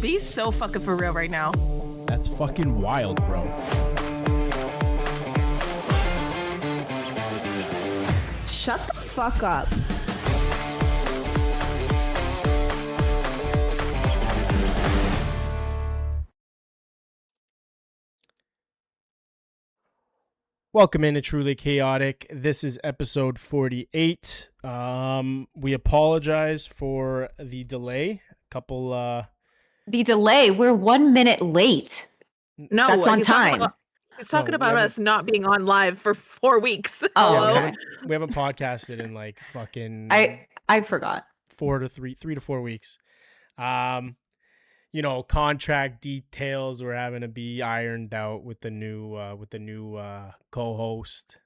Be so fucking for real right now. That's fucking wild, bro. Shut the fuck up. Welcome into Truly Chaotic. This is episode 48. We apologize for the delay. The delay. We're 1 minute late. No, That's on time. He's talking No, about we us not being on live for 4 weeks. Oh, Hello? okay. We haven't podcasted in like fucking I forgot. 3 to 4 weeks. Contract details were having to be ironed out with the new co-host.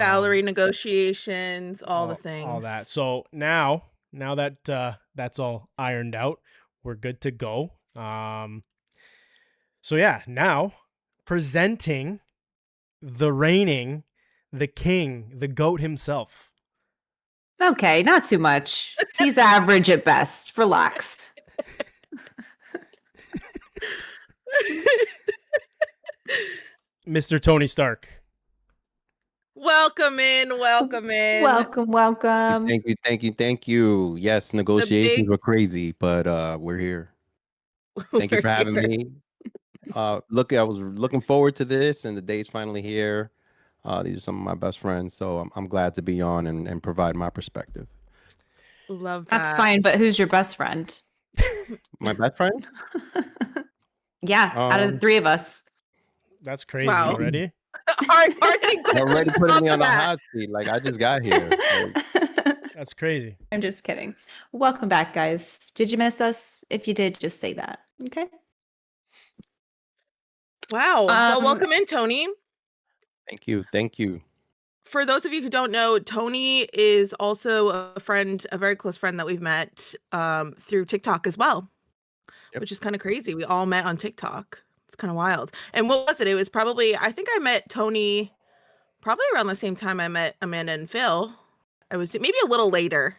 Salary negotiations, all the things. All that. So now that that's all ironed out, we're good to go. Now presenting the reigning, the king, the GOAT himself. Okay, not too much. He's average at best. Relax. Mr. Tony Stark. Welcome in. Welcome. Thank you. Yes, negotiations were crazy, but we're here. Thank you for having me. I was looking forward to this, and the day's finally here. These are some of my best friends, so I'm glad to be on and provide my perspective. Love that. That's fine, but who's your best friend? My best friend? Yeah, out of the three of us. That's crazy Wow. already. Already putting me on the hot seat. Like, I just got here. That's crazy. I'm just kidding. Welcome back, guys. Did you miss us? If you did, just say that. Okay. Wow. Well, welcome in, Tony. Thank you. For those of you who don't know, Tony is also a very close friend that we've met through TikTok as well, which is kind of crazy. We all met on TikTok. It's kind of wild. And what was it? It was I think I met Tony probably around the same time I met Amanda and Phil. I was maybe a little later.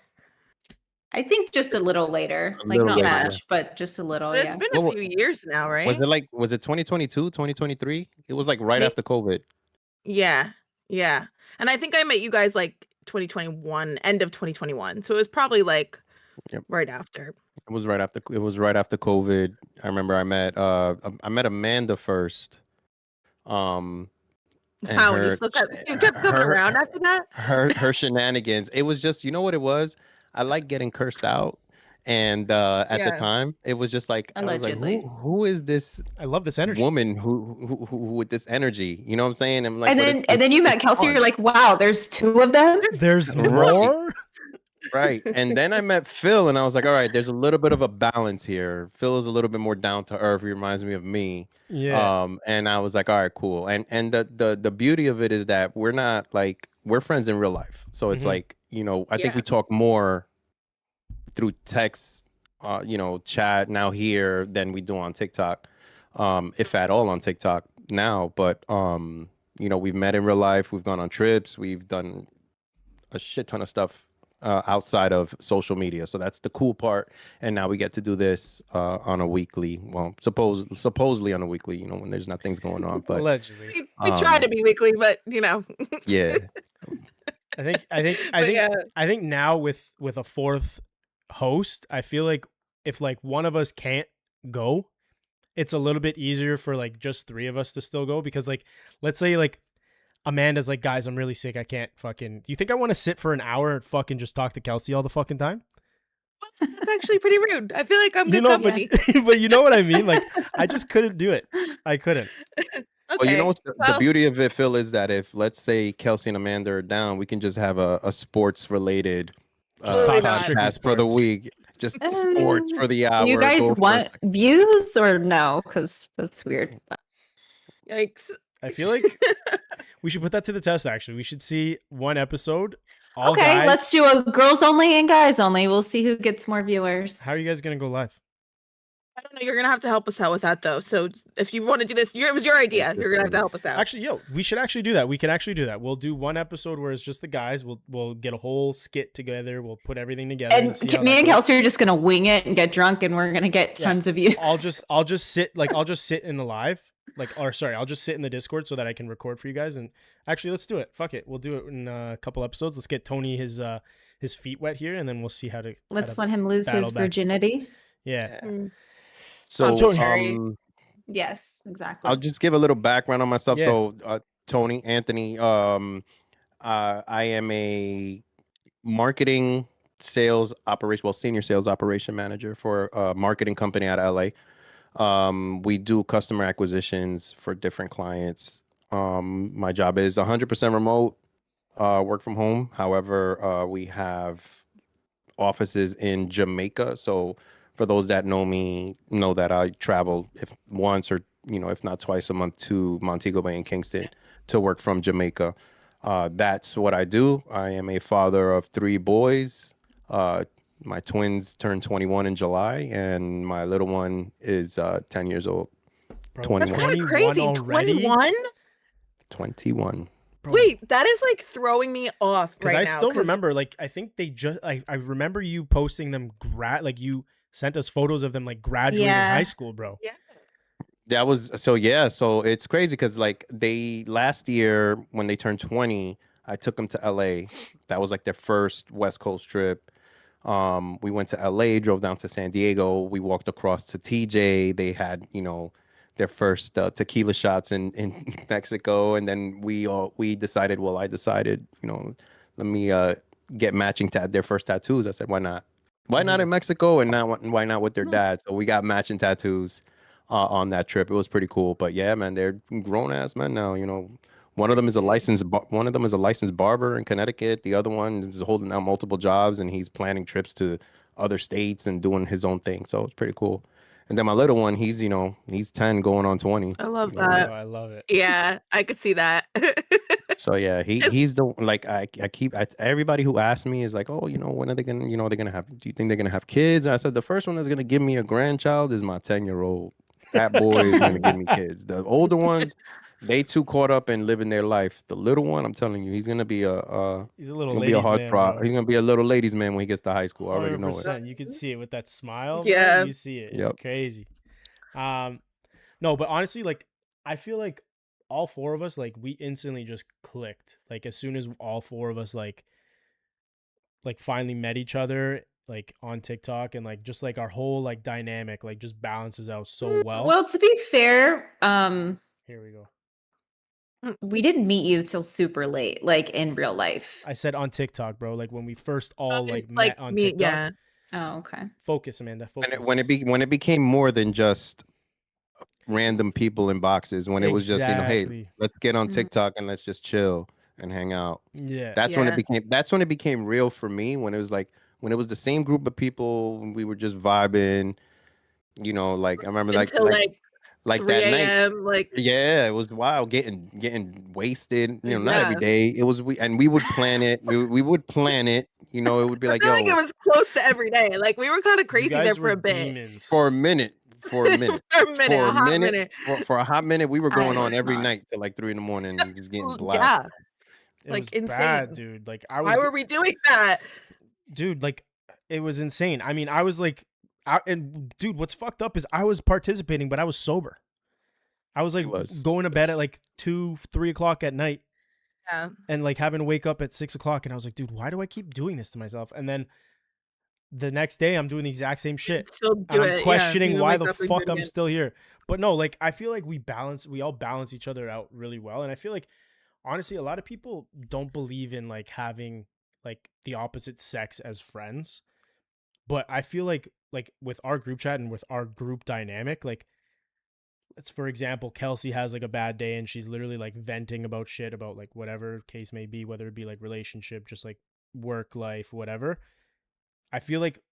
I think just a little later. Not much, but just a little. But it's been a few years now, right? Was it 2022, 2023? It was like right after COVID. Yeah. And I think I met you guys like 2021, end of 2021. So it was probably like right after. It was right after COVID. I remember I met Amanda first. You kept coming around after that? Her shenanigans. It was just, you know what it was? I like getting cursed out. And at the time, it was just like, allegedly. I was like, who is this? I love this energy. Woman who with this energy. You know what I'm saying? I'm like, and then you met Kelsey. You're like, wow, there's two of them. There's more. Right. And then I met Phil, and I was like, all right, there's a little bit of a balance here. Phil is a little bit more down to earth. He reminds me of me. Yeah. And I was like, all right, cool. And the beauty of it is that we're friends in real life. So it's like, I think we talk more through text, chat now here than we do on TikTok, if at all on TikTok now. But we've met in real life. We've gone on trips. We've done a shit ton of stuff outside of social media. So that's the cool part. And now we get to do this on a weekly. Well, supposedly on a weekly. When there's not things going on. But allegedly, we try to be weekly, but yeah. I think now with a fourth host, I feel like if like one of us can't go, it's a little bit easier for like just three of us to still go, because like let's say like Amanda's like, guys, I'm really sick, I can't fucking, do you think I want to sit for an hour and fucking just talk to Kelsey all the fucking time? That's actually pretty rude. I feel like I'm good company. But you know what I mean? Like I just couldn't do it. I couldn't. Okay. Well, what's the beauty of it, Phil, is that if, let's say, Kelsey and Amanda are down, we can just have a sports related podcast for the week. Just sports for the hour. Do you guys want views or no? Because that's weird. Yikes. I feel like we should put that to the test, actually. We should see one episode. All okay, guys. Let's do a girls only and guys only. We'll see who gets more viewers. How are you guys going to go live? I don't know. You're gonna have to help us out with that though. So if you want to do this, it was your idea. You're gonna have to help us out. Actually, we should actually do that. We can actually do that. We'll do one episode where it's just the guys. We'll get a whole skit together. We'll put everything together. And me and Kelsey are just gonna wing it and get drunk, and we're gonna get tons of views. I'll just sit in the live, I'll just sit in the Discord so that I can record for you guys. And actually, let's do it. Fuck it, we'll do it in a couple episodes. Let's get Tony his feet wet here, and then we'll see how to. Let's let him lose his virginity. Yeah. So, yes, exactly. I'll just give a little background on myself. Yeah. So, Tony, Anthony, I am a marketing senior sales operation manager for a marketing company out of LA. We do customer acquisitions for different clients. My job is 100% remote, work from home. However, we have offices in Jamaica. So for those that know me, know that I travel once or, if not twice a month to Montego Bay and Kingston to work from Jamaica. That's what I do. I am a father of 3 boys. My twins turned 21 in July, and my little one is 10 years old. Bro, 21. That's kind of crazy. already? 21? 21. Bro, Wait, that is like throwing me off right now. Because I still remember, I think they just, I remember you posting them, you sent us photos of them graduating high school, bro. Yeah. That was so it's crazy because they last year when they turned 20, I took them to LA. That was their first West Coast trip. We went to LA, drove down to San Diego. We walked across to TJ. They had, their first tequila shots in Mexico. And then I decided, let me get matching their first tattoos. I said, why not? Why not in Mexico and why not with their dad? So we got matching tattoos on that trip. It was pretty cool. But yeah, man, they're grown ass men now. One of them is a licensed barber in Connecticut. The other one is holding out multiple jobs, and he's planning trips to other states and doing his own thing. So it's pretty cool. And then my little one, he's 10 going on 20. I love that. Oh, I love it. Yeah, I could see that. So yeah, he's the everybody who asks me is like, oh, when are they gonna, do you think they're gonna have kids? And I said the first one that's gonna give me a grandchild is my 10-year-old. That boy is gonna give me kids. The older ones, they too caught up and living their life. The little one, I'm telling you, he's gonna be he's a little gonna be a ladies' man, bro. He's gonna be a little ladies' man when he gets to high school. I already know it. 100%. You can see it with that smile. Yeah. Bro. You see it. It's Yep. crazy. No, but honestly, I feel like all 4 of us, we instantly just clicked. As soon as all 4 of us finally met each other on TikTok, and just our whole dynamic just balances out so well. Well, to be fair, Here we go. we didn't meet you till super late, in real life. I said on TikTok, bro. When we first all met on me, TikTok. yeah. Oh, okay. Focus, Amanda. Focus. When it became more than just random people in boxes, when it was just hey, let's get on TikTok and let's just chill and hang out. Yeah. That's when it became real for me, when it was when it was the same group of people, we were just vibing, I remember Until like 3 that night. a.m. Yeah, it was wild, getting wasted, not every day. It was we would plan it. We would plan it, it would be I feel like it was close to every day. We were kind of crazy there for a bit. Demons. For a minute. For a hot minute, we were going on every night till 3 a.m. and just getting blasted. Yeah. It was insane. bad, dude. Why were we doing that? Dude, it was insane. I mean, I was and dude, what's fucked up is I was participating, but I was sober. I was going to bed at 2, 3 o'clock at night. Yeah. And having to wake up at 6 o'clock, and I was like, dude, why do I keep doing this to myself? And then the next day I'm doing the exact same shit. Still do and I'm questioning why the fuck I'm it. still here. But no, I feel like we all balance each other out really well. And I feel like honestly, a lot of people don't believe in having the opposite sex as friends. But I feel like with our group chat and with our group dynamic, let's, for example, Kelsey has a bad day and she's literally venting about shit about whatever case may be, whether it be relationship, just work life, whatever. I feel like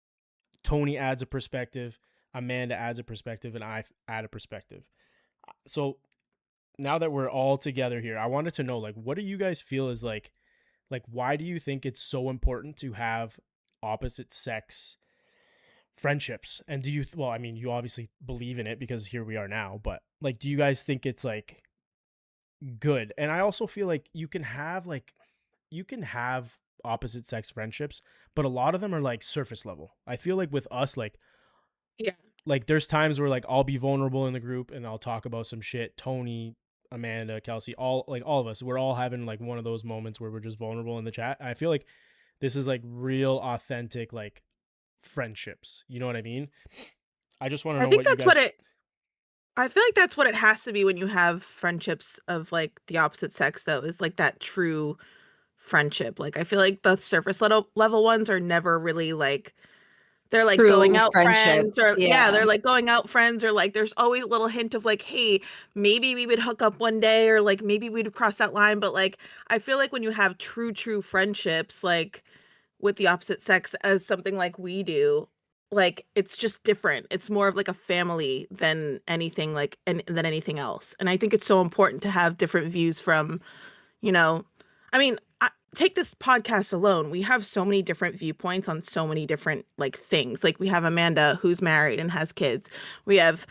Tony adds a perspective, Amanda adds a perspective, and I add a perspective. So now that we're all together here, I wanted to know, what do you guys feel is why do you think it's so important to have opposite sex friendships, and do you well, I mean, you obviously believe in it because here we are now, but like, do you guys think it's like good? And I also feel like you can have opposite sex friendships, but a lot of them are like surface level. I feel like with us, Yeah. like there's times where like I'll be vulnerable in the group and I'll talk about some shit. Tony, Amanda, Kelsey, all of us, we're all having like one of those moments where we're just vulnerable in the chat. And I feel like this is like real authentic like friendships. You know what I mean? I just want to I know think what you that's guys what I feel like that's what it has to be when you have friendships of like the opposite sex, though, is like that true friendship. Like I feel like the surface level ones are never really like they're like going True out friends, friendships. or yeah, they're Yeah. like going out friends, or like there's always a little hint of like, hey, maybe we would hook up one day, or like maybe we'd cross that line. But like I feel like when you have true friendships, like with the opposite sex as something like we do, like it's just different. It's more of like a family than anything like than anything else. And I think it's so important to have different views from, you know, I mean, take this podcast alone. We have so many different viewpoints on so many different like things. Like we have Amanda who's married and has kids. We have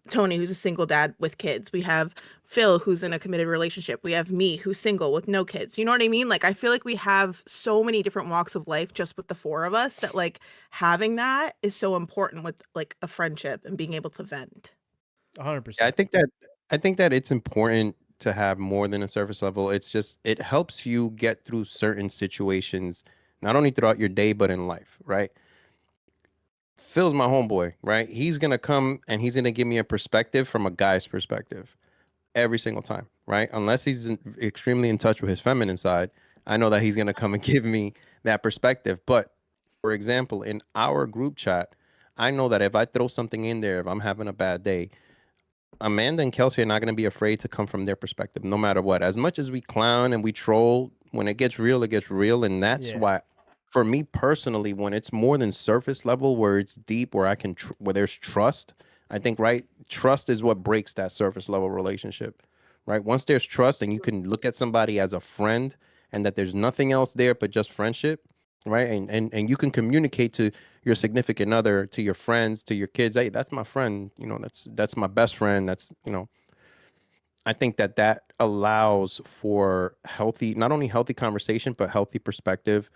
Tony who's a single dad with kids. We have Phil who's in a committed relationship. We have me who's single with no kids. You know what I mean? Like I feel like we have so many different walks of life just with the four of us that like having that is so important with like a friendship and being able to vent. 100%. Yeah, I think that it's important to have more than a surface level. It's just it helps you get through certain situations, not only throughout your day but in life, right? Phil's my homeboy, right? He's gonna come and he's gonna give me a perspective from a guy's perspective every single time, right? Unless he's extremely in touch with his feminine side, I know that he's gonna come and give me that perspective. But for example, in our group chat, I know that if I throw something in there, if I'm having a bad day, Amanda and Kelsey are not going to be afraid to come from their perspective, no matter what. As much as we clown and we troll, when it gets real, it gets real. And that's Yeah. why, for me personally, when it's more than surface level, where it's deep, where I can, where there's trust, I think, right? Trust is what breaks that surface level relationship, right? Once there's trust and you can look at somebody as a friend and that there's nothing else there but just friendship, right? And you can communicate to your significant other, to your friends, to your kids. Hey, that's my friend. You know, that's my best friend. That's, you know, I think that that allows for healthy, not only healthy conversation, but healthy perspective.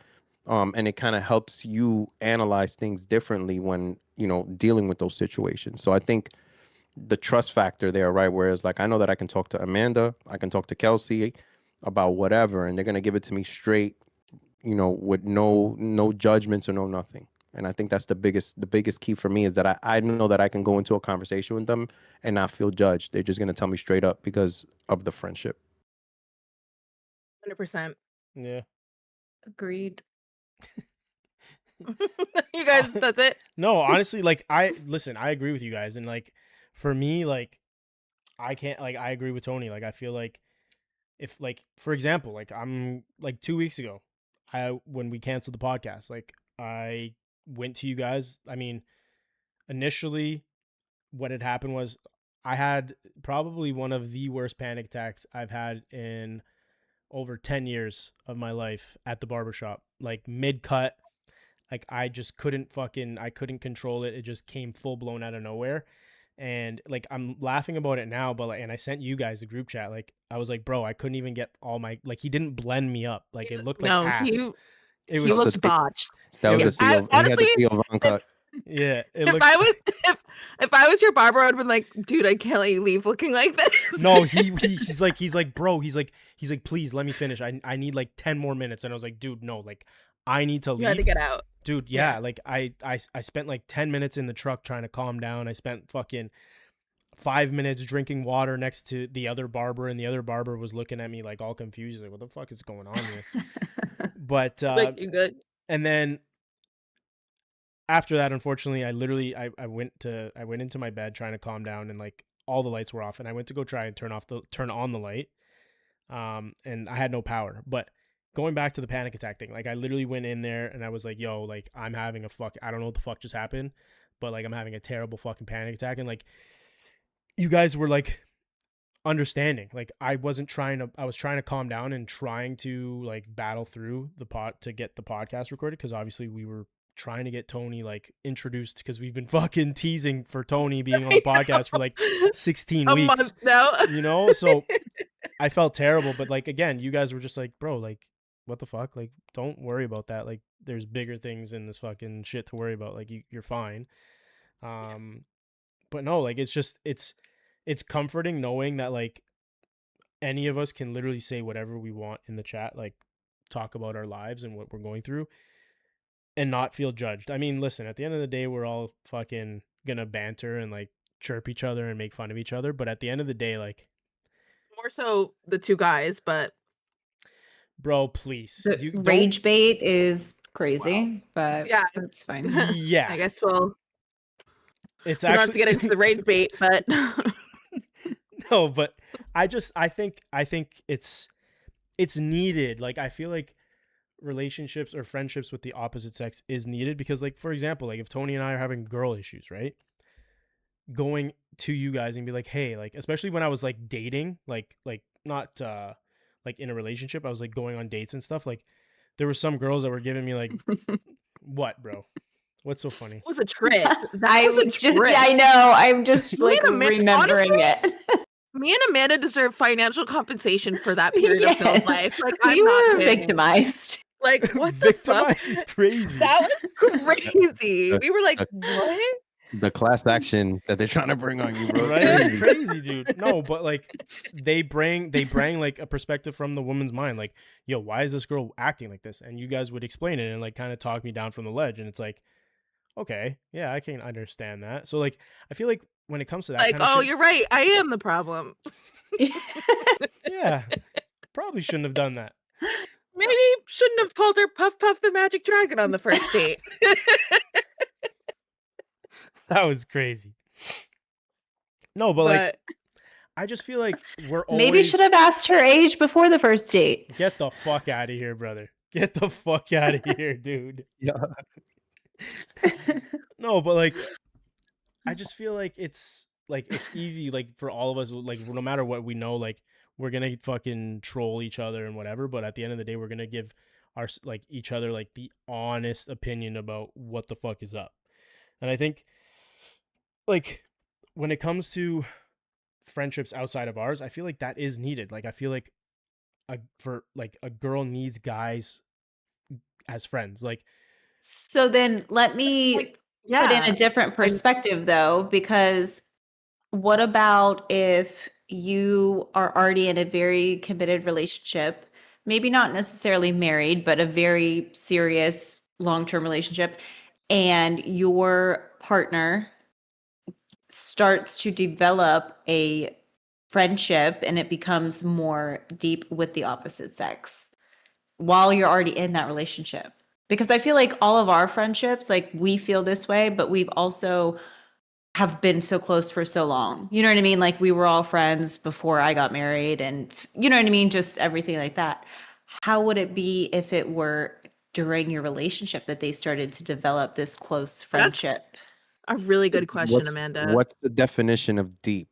And it kind of helps you analyze things differently when, you know, dealing with those situations. So I think the trust factor there, right? Whereas like, I know that I can talk to Amanda, I can talk to Kelsey about whatever, and they're going to give it to me straight, you know, with no judgments or no nothing. And I think that's the biggest key for me, is that I know that I can go into a conversation with them and not feel judged. They're just gonna tell me straight up because of the friendship. 100%. Yeah. Agreed. You guys, that's it. No, honestly, like I agree with you guys, and like for me, like I can't, like I agree with Tony. Like I feel like if, like, for example, like I'm like 2 weeks ago, when we canceled the podcast, like I went to you guys. I mean, initially what had happened was I had probably one of the worst panic attacks I've had in over 10 years of my life at the barbershop. Like mid cut, like I just I couldn't control it. It just came full blown out of nowhere. And like I'm laughing about it now, but like, and I sent you guys the group chat. Like I was like, bro, I couldn't even get all my, like he didn't blend me up. Like it looked like No, ass. he was looked botched. That was It a was- Theo. He had honestly, the Theo Von cut. yeah. It If looked, I was if I was your barber, I'd been like, dude, I can't let you leave looking like this. no, he's like, bro, he's like, please let me finish. I need like 10 more minutes. And I was like, dude, no, like I need to leave. You had to get out. Dude, yeah, like I spent like 10 minutes in the truck trying to calm down. I spent fucking 5 minutes drinking water next to the other barber, and the other barber was looking at me like all confused, like what the fuck is going on here? But Like, you good? and then after that, unfortunately, I went into my bed trying to calm down, and like all the lights were off, and I went to go try and turn on the light, and I had no power. But going back to the panic attack thing, like I literally went in there and I was like, yo, like I'm having I don't know what the fuck just happened, but like I'm having a terrible fucking panic attack. And like you guys were like understanding. Like I was trying to calm down and trying to like battle through the pot to get the podcast recorded, because obviously we were trying to get Tony like introduced, because we've been fucking teasing for Tony being on the podcast for like 16 a weeks. month now. You know, so I felt terrible, but like again, you guys were just like, bro, like what the fuck? Like don't worry about that. Like there's bigger things in this fucking shit to worry about. Like you're fine. But no, like it's comforting knowing that like any of us can literally say whatever we want in the chat, like talk about our lives and what we're going through and not feel judged. I mean, listen, at the end of the day, we're all fucking gonna banter and like chirp each other and make fun of each other, but at the end of the day, like More so the two guys, but bro, please. The You don't- rage bait is crazy, but Yeah. that's fine. Yeah. I guess we'll It's we don't have actually to get into the rage bait, but no, but I think it's needed. Like I feel like relationships or friendships with the opposite sex is needed because, like, for example, like if Tony and I are having girl issues, right? Going to you guys and be like, hey, like, especially when I was like dating, like not like in a relationship, I was like going on dates and stuff. Like there were some girls that were giving me like, what, bro? What's so funny? it was a trip. That I was a just, trip. yeah, I know. I'm just Me like and Amanda- remembering honestly, it. Me and Amanda deserve financial compensation for that period of Phil's Yes. life. Like We I'm not were kidding. victimized. Like what the fuck? Victimized is crazy. That was crazy. We were like, the- what? The class action that they're trying to bring on you, bro. Right? It's crazy, dude. No, but like they bring like a perspective from the woman's mind, like, yo, why is this girl acting like this? And you guys would explain it and like kind of talk me down from the ledge. And it's like, okay, yeah, I can understand that. So like I feel like when it comes to that Like, kind of oh, shit, you're right. I am the problem. yeah, probably shouldn't have done that. Maybe shouldn't have called her Puff Puff the Magic Dragon on the first date. That was crazy. No, but like But I just feel like we're always Maybe should have asked her age before the first date. get the fuck out of here, brother. Get the fuck out of here, dude. Yeah. No, but like I just feel like it's easy like for all of us, like no matter what we know, like we're gonna fucking troll each other and whatever, but at the end of the day we're gonna give our like each other like the honest opinion about what the fuck is up. And I think like when it comes to friendships outside of ours, I feel like that is needed. Like I feel like a girl needs guys as friends. Like So then let me Like, put in a different perspective though, because what about if you are already in a very committed relationship, maybe not necessarily married, but a very serious long-term relationship, and your partner starts to develop a friendship and it becomes more deep with the opposite sex while you're already in that relationship? Because I feel like all of our friendships, like we feel this way, but we've also have been so close for so long. You know what I mean? Like we were all friends before I got married and you know what I mean? Just everything like that. How would it be if it were during your relationship that they started to develop this close friendship? a really good question, Amanda. What's the definition of deep?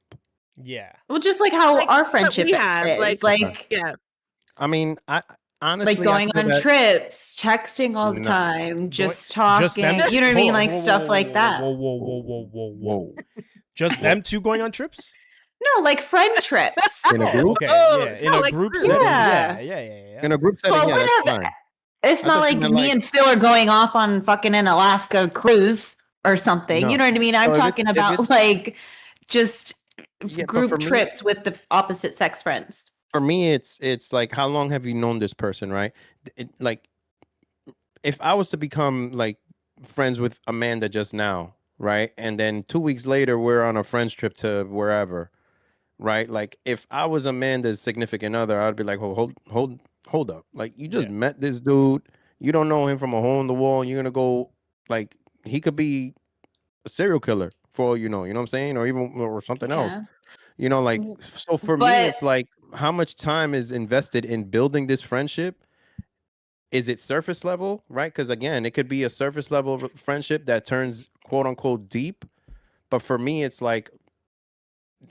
yeah. Well, just like how Like, our what friendship we have, is. like, yeah, I mean, I honestly Like going I feel on that- trips, texting all the No. time, just Just talking. them You know what I mean? hold on, Like whoa, stuff whoa, like whoa, that. Whoa, whoa, whoa, whoa, whoa, whoa. Whoa. Just them two going on trips? No, like friend trips. In a group? Okay, Oh, yeah. In no, a like group group. setting. Yeah. Yeah. In a group setting, Well, yeah, that's whatever. fine. It's I not thought you like meant, me like- and Phil are going off on fucking an Alaska cruise or something. No. You know what I mean? I'm No, if talking it- if about it- like just Yeah, but group for me- trips with the opposite sex friends. For me, it's like, how long have you known this person, right? Like, if I was to become like friends with Amanda just now, right, and then 2 weeks later we're on a friends trip to wherever, right? Like, if I was Amanda's significant other, I'd be like, hold up, like you just Yeah. met this dude, you don't know him from a hole in the wall, and you're gonna go like he could be a serial killer for all you know what I'm saying, or even or something else. Yeah. You know, like, so for me, But- it's like, how much time is invested in building this friendship? Is it surface level, right? Because again, it could be a surface level friendship that turns quote unquote deep. But for me, it's like,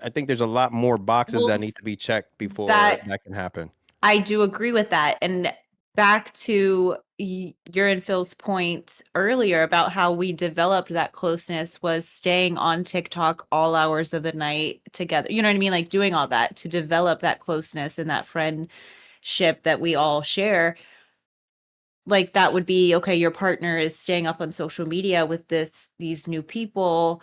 I think there's a lot more boxes Well, that need to be checked before that- that can happen. I do agree with that. And back to your and Phil's point earlier about how we developed that closeness was staying on TikTok all hours of the night together. You know what I mean? Like doing all that to develop that closeness and that friendship that we all share. Like that would be okay, your partner is staying up on social media with these new people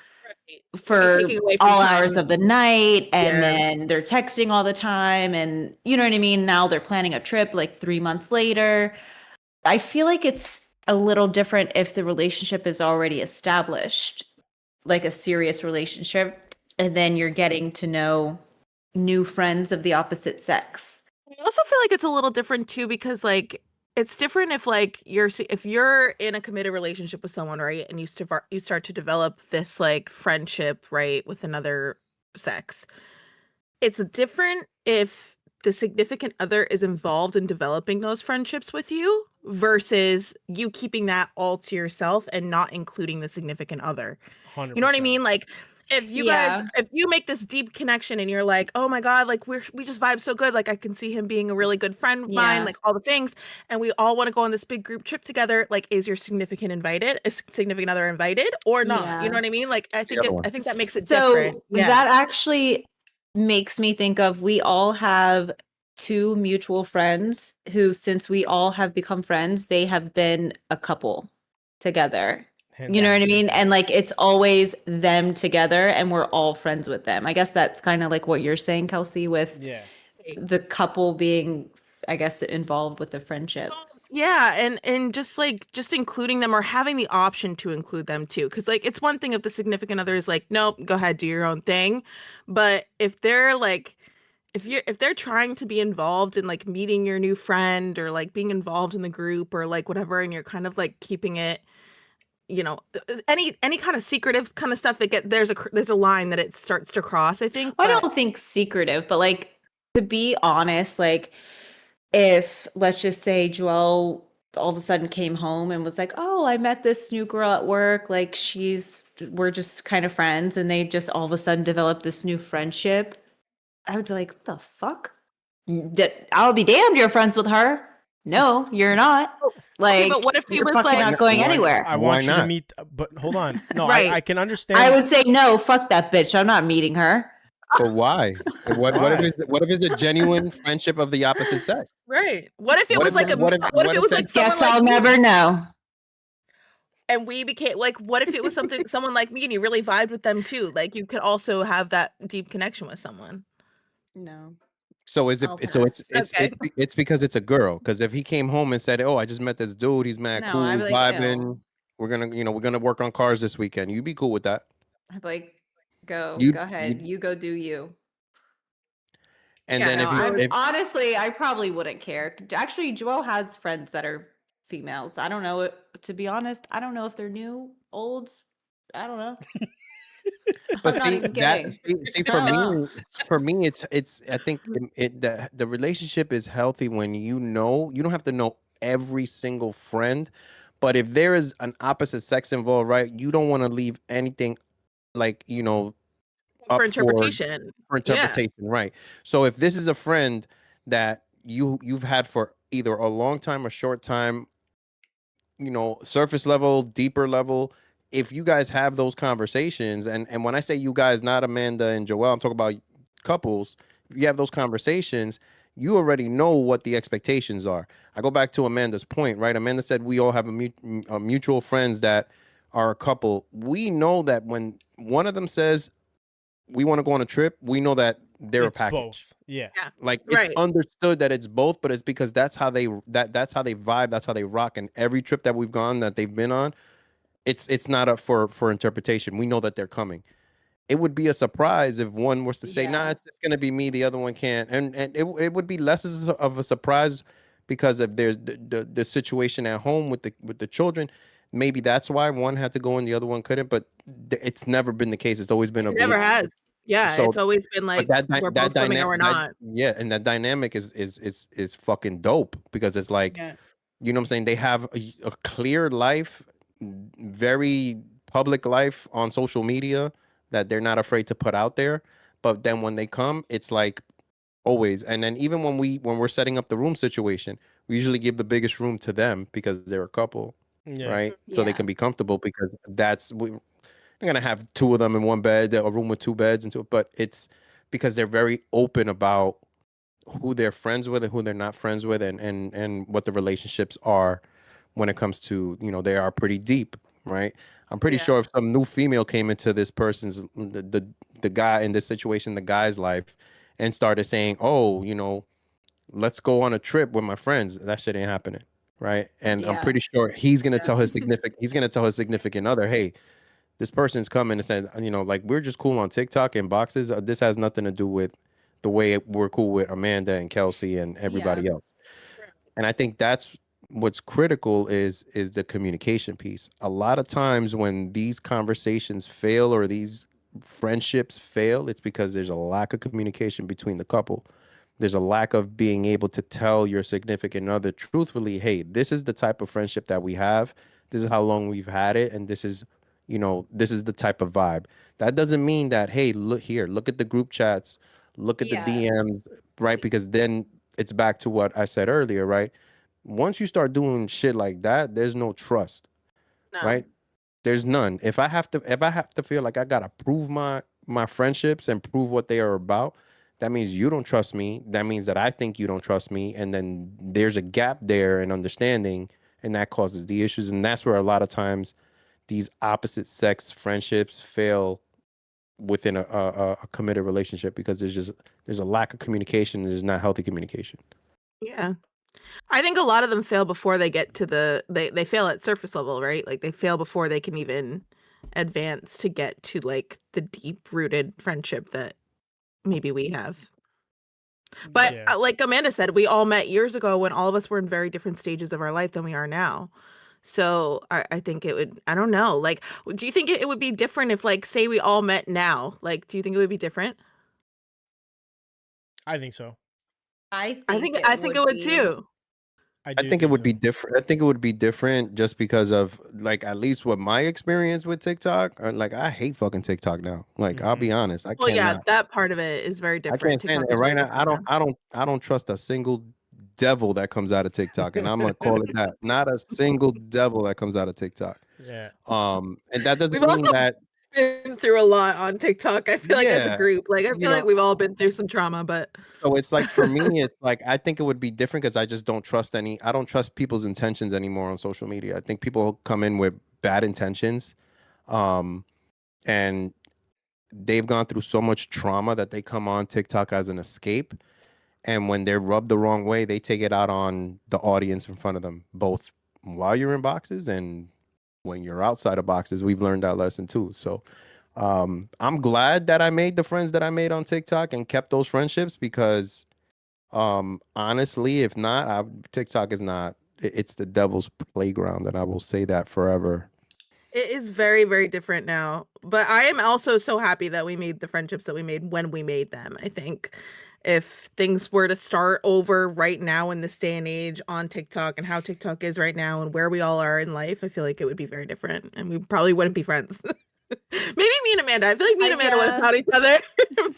for taking away from all hours time. of the night, and Yeah. then they're texting all the time, and you know what I mean? Now they're planning a trip like 3 months later. I feel like it's a little different if the relationship is already established, like a serious relationship, and then you're getting to know new friends of the opposite sex. I also feel like it's a little different too because like it's different if like if you're in a committed relationship with someone, right, and you start to develop this like friendship, right, with another sex. It's different if the significant other is involved in developing those friendships with you versus you keeping that all to yourself and not including the significant other. 100%. You know what I mean? Like if you guys, Yeah. if you make this deep connection and you're like, oh my God, like we just vibe so good. Like I can see him being a really good friend of mine, Yeah. like all the things. And we all want to go on this big group trip together. Like, is your significant other invited or not? You Yeah. know what I mean? Like I think other one. I think that makes it So different. Yeah. that actually makes me think of, we all have 2 mutual friends who, since we all have become friends, they have been a couple together. Hands You know down. what I mean? And like it's always them together and we're all friends with them. I guess that's kind of like what you're saying, Kelsey, with Yeah. the couple being, I guess, involved with the friendship. Yeah, and just including them or having the option to include them too, because like it's one thing if the significant other is like, nope, go ahead, do your own thing, but if they're like, if they're trying to be involved in like meeting your new friend or like being involved in the group or like whatever, and you're kind of like keeping it, you know, any kind of secretive kind of stuff, there's a line that it starts to cross, I think. I But don't think secretive, but like, to be honest, like if, let's just say, Joelle all of a sudden came home and was like, oh, I met this new girl at work, like we're just kind of friends, and they just all of a sudden developed this new friendship, I would be like, what the fuck? I'll be damned you're friends with her. No, you're not. okay, Like, but what if he you're was fucking like, not going Why- anywhere. I Why want you to not? meet, but hold on. No, Right. I can understand. I would say, no, fuck that bitch. I'm not meeting her. But why? What Why? if it's a genuine friendship of the opposite sex? right? What if it What was if- like what if- what what if it if was that- like someone Guess like I'll me? never know. And we became like, what if it was someone like me and you really vibed with them too? Like you could also have that deep connection with someone. No. So is it? I'll So pass. Okay. it's because it's a girl. Because if he came home and said, "Oh, I just met this dude. He's mad No, cool, I'd be he's like, vibing. ew. We're gonna work on cars this weekend." You'd be cool with that. I'd be like, go You'd- ahead. you'd- You go do you. And Yeah, then No, if honestly, I probably wouldn't care. Actually, Joelle has friends that are females. I don't know. To be honest, I don't know if they're new, old. I don't know. but I'm not see even that kidding. see I don't know. for me it's I think the relationship is healthy when you don't have to know every single friend, but if there is an opposite sex involved, right, you don't want to leave anything like For up interpretation. for interpretation, right? So if this is a friend that you've had for either a long time or short time, surface level, deeper level, if you guys have those conversations, and when I say you guys, not Amanda and Joelle, I'm talking about couples. If you have those conversations, you already know what the expectations are. I go back to Amanda's point, right? Amanda said we all have a mutual friends that are a couple. We know that when one of them says we want to go on a trip, we know that they're a It's package. both. Yeah. Like Right. it's understood that it's both, but it's because that's how they that's how they vibe, that's how they rock. And every trip that we've gone that they've been on, it's not up for interpretation. We know that they're coming. It would be a surprise if one was to say, "Nah, Yeah. it's just gonna be me," the other one can't, and it would be less of a surprise because if there's the situation at home with the children. Maybe that's why one had to go and the other one couldn't, but it's never been the case. It's always been a It never blue. has. Yeah, So, it's always been like but we're both swimming or we're not. yeah, and that dynamic is fucking dope because it's like, Yeah. you know what I'm saying? They have a clear life, very public life on social media that they're not afraid to put out there. But then when they come, it's like always. And then even when we're setting up the room situation, we usually give the biggest room to them because they're a couple, Yeah. right? So they Yeah. can be comfortable because we're gonna have two of them in one bed, a room with two beds and two, but it's because they're very open about who they're friends with and who they're not friends with, and what the relationships are when it comes to, they are pretty deep, right? I'm pretty Yeah. sure if some new female came into this person's the guy in this situation, the guy's life, and started saying, "Oh, let's go on a trip with my friends," that shit ain't happening, right? And I'm Yeah. pretty sure he's gonna Yeah. tell his significant other, "Hey, this person's coming and said, like, we're just cool on TikTok and boxes. This has nothing to do with the way we're cool with Amanda and Kelsey and everybody else." And I think that's what's critical is the communication piece. A lot of times when these conversations fail or these friendships fail, it's because there's a lack of communication between the couple. There's a lack of being able to tell your significant other truthfully, "Hey, this is the type of friendship that we have. This is how long we've had it, and this is the type of vibe." That doesn't mean that, "Hey, look at the group chats, look at the Yeah. DMs," right? Because then it's back to what I said earlier, right? Once you start doing shit like that, there's no trust, No. right? There's none. If I have to feel like I gotta prove my friendships and prove what they are about, that means you don't trust me. That means that I think you don't trust me, and then there's a gap there in understanding, and that causes the issues. And that's where a lot of times these opposite sex friendships fail within a committed relationship, because there's a lack of communication. There's not healthy communication. Yeah. I think a lot of them fail before they get to they fail at surface level, right? Like they fail before they can even advance to get to like the deep rooted friendship that maybe we have. But Yeah. like Amanda said, we all met years ago when all of us were in very different stages of our life than we are now. So I think it would, I don't know. Like, do you think it would be different if, like, say we all met now? Like, do you think it would be different? I think so. I I think think it would be. too. I I do think it would be so. different. I think it would be different just because of, like, at least what my experience with TikTok. Like, I hate fucking TikTok now. Like, I'll be honest, I Well, yeah, cannot. that part of it is very I different. can't stand TikTok it is right very now. I different don't. now. I don't trust a single devil that comes out of TikTok, and I'm gonna call it that. Not a single devil that comes out of TikTok. Yeah. And that doesn't We've mean also that. been through a lot on TikTok. I feel like as a Yeah, group, like I you feel know. like we've all been through some trauma, but So it's like, for me, it's like, I think it would be different because I just don't trust I don't trust people's intentions anymore on social media. I think people come in with bad intentions, um, and they've gone through so much trauma that they come on TikTok as an escape. And when they're rubbed the wrong way, they take it out on the audience in front of them, both while you're in boxes and when you're outside of boxes. We've learned that lesson too. So I'm glad that I made the friends that I made on TikTok and kept those friendships, because honestly, if not, TikTok is not, it's the devil's playground, and I will say that forever. it is very, very different now. But I am also so happy that we made the friendships that we made when we made them. I think if things were to start over right now in this day and age on TikTok and how TikTok is right now and where we all are in life, I feel like it would be very different and we probably wouldn't be friends. Maybe me and Amanda. I feel like me and Amanda would have Yeah. found each other.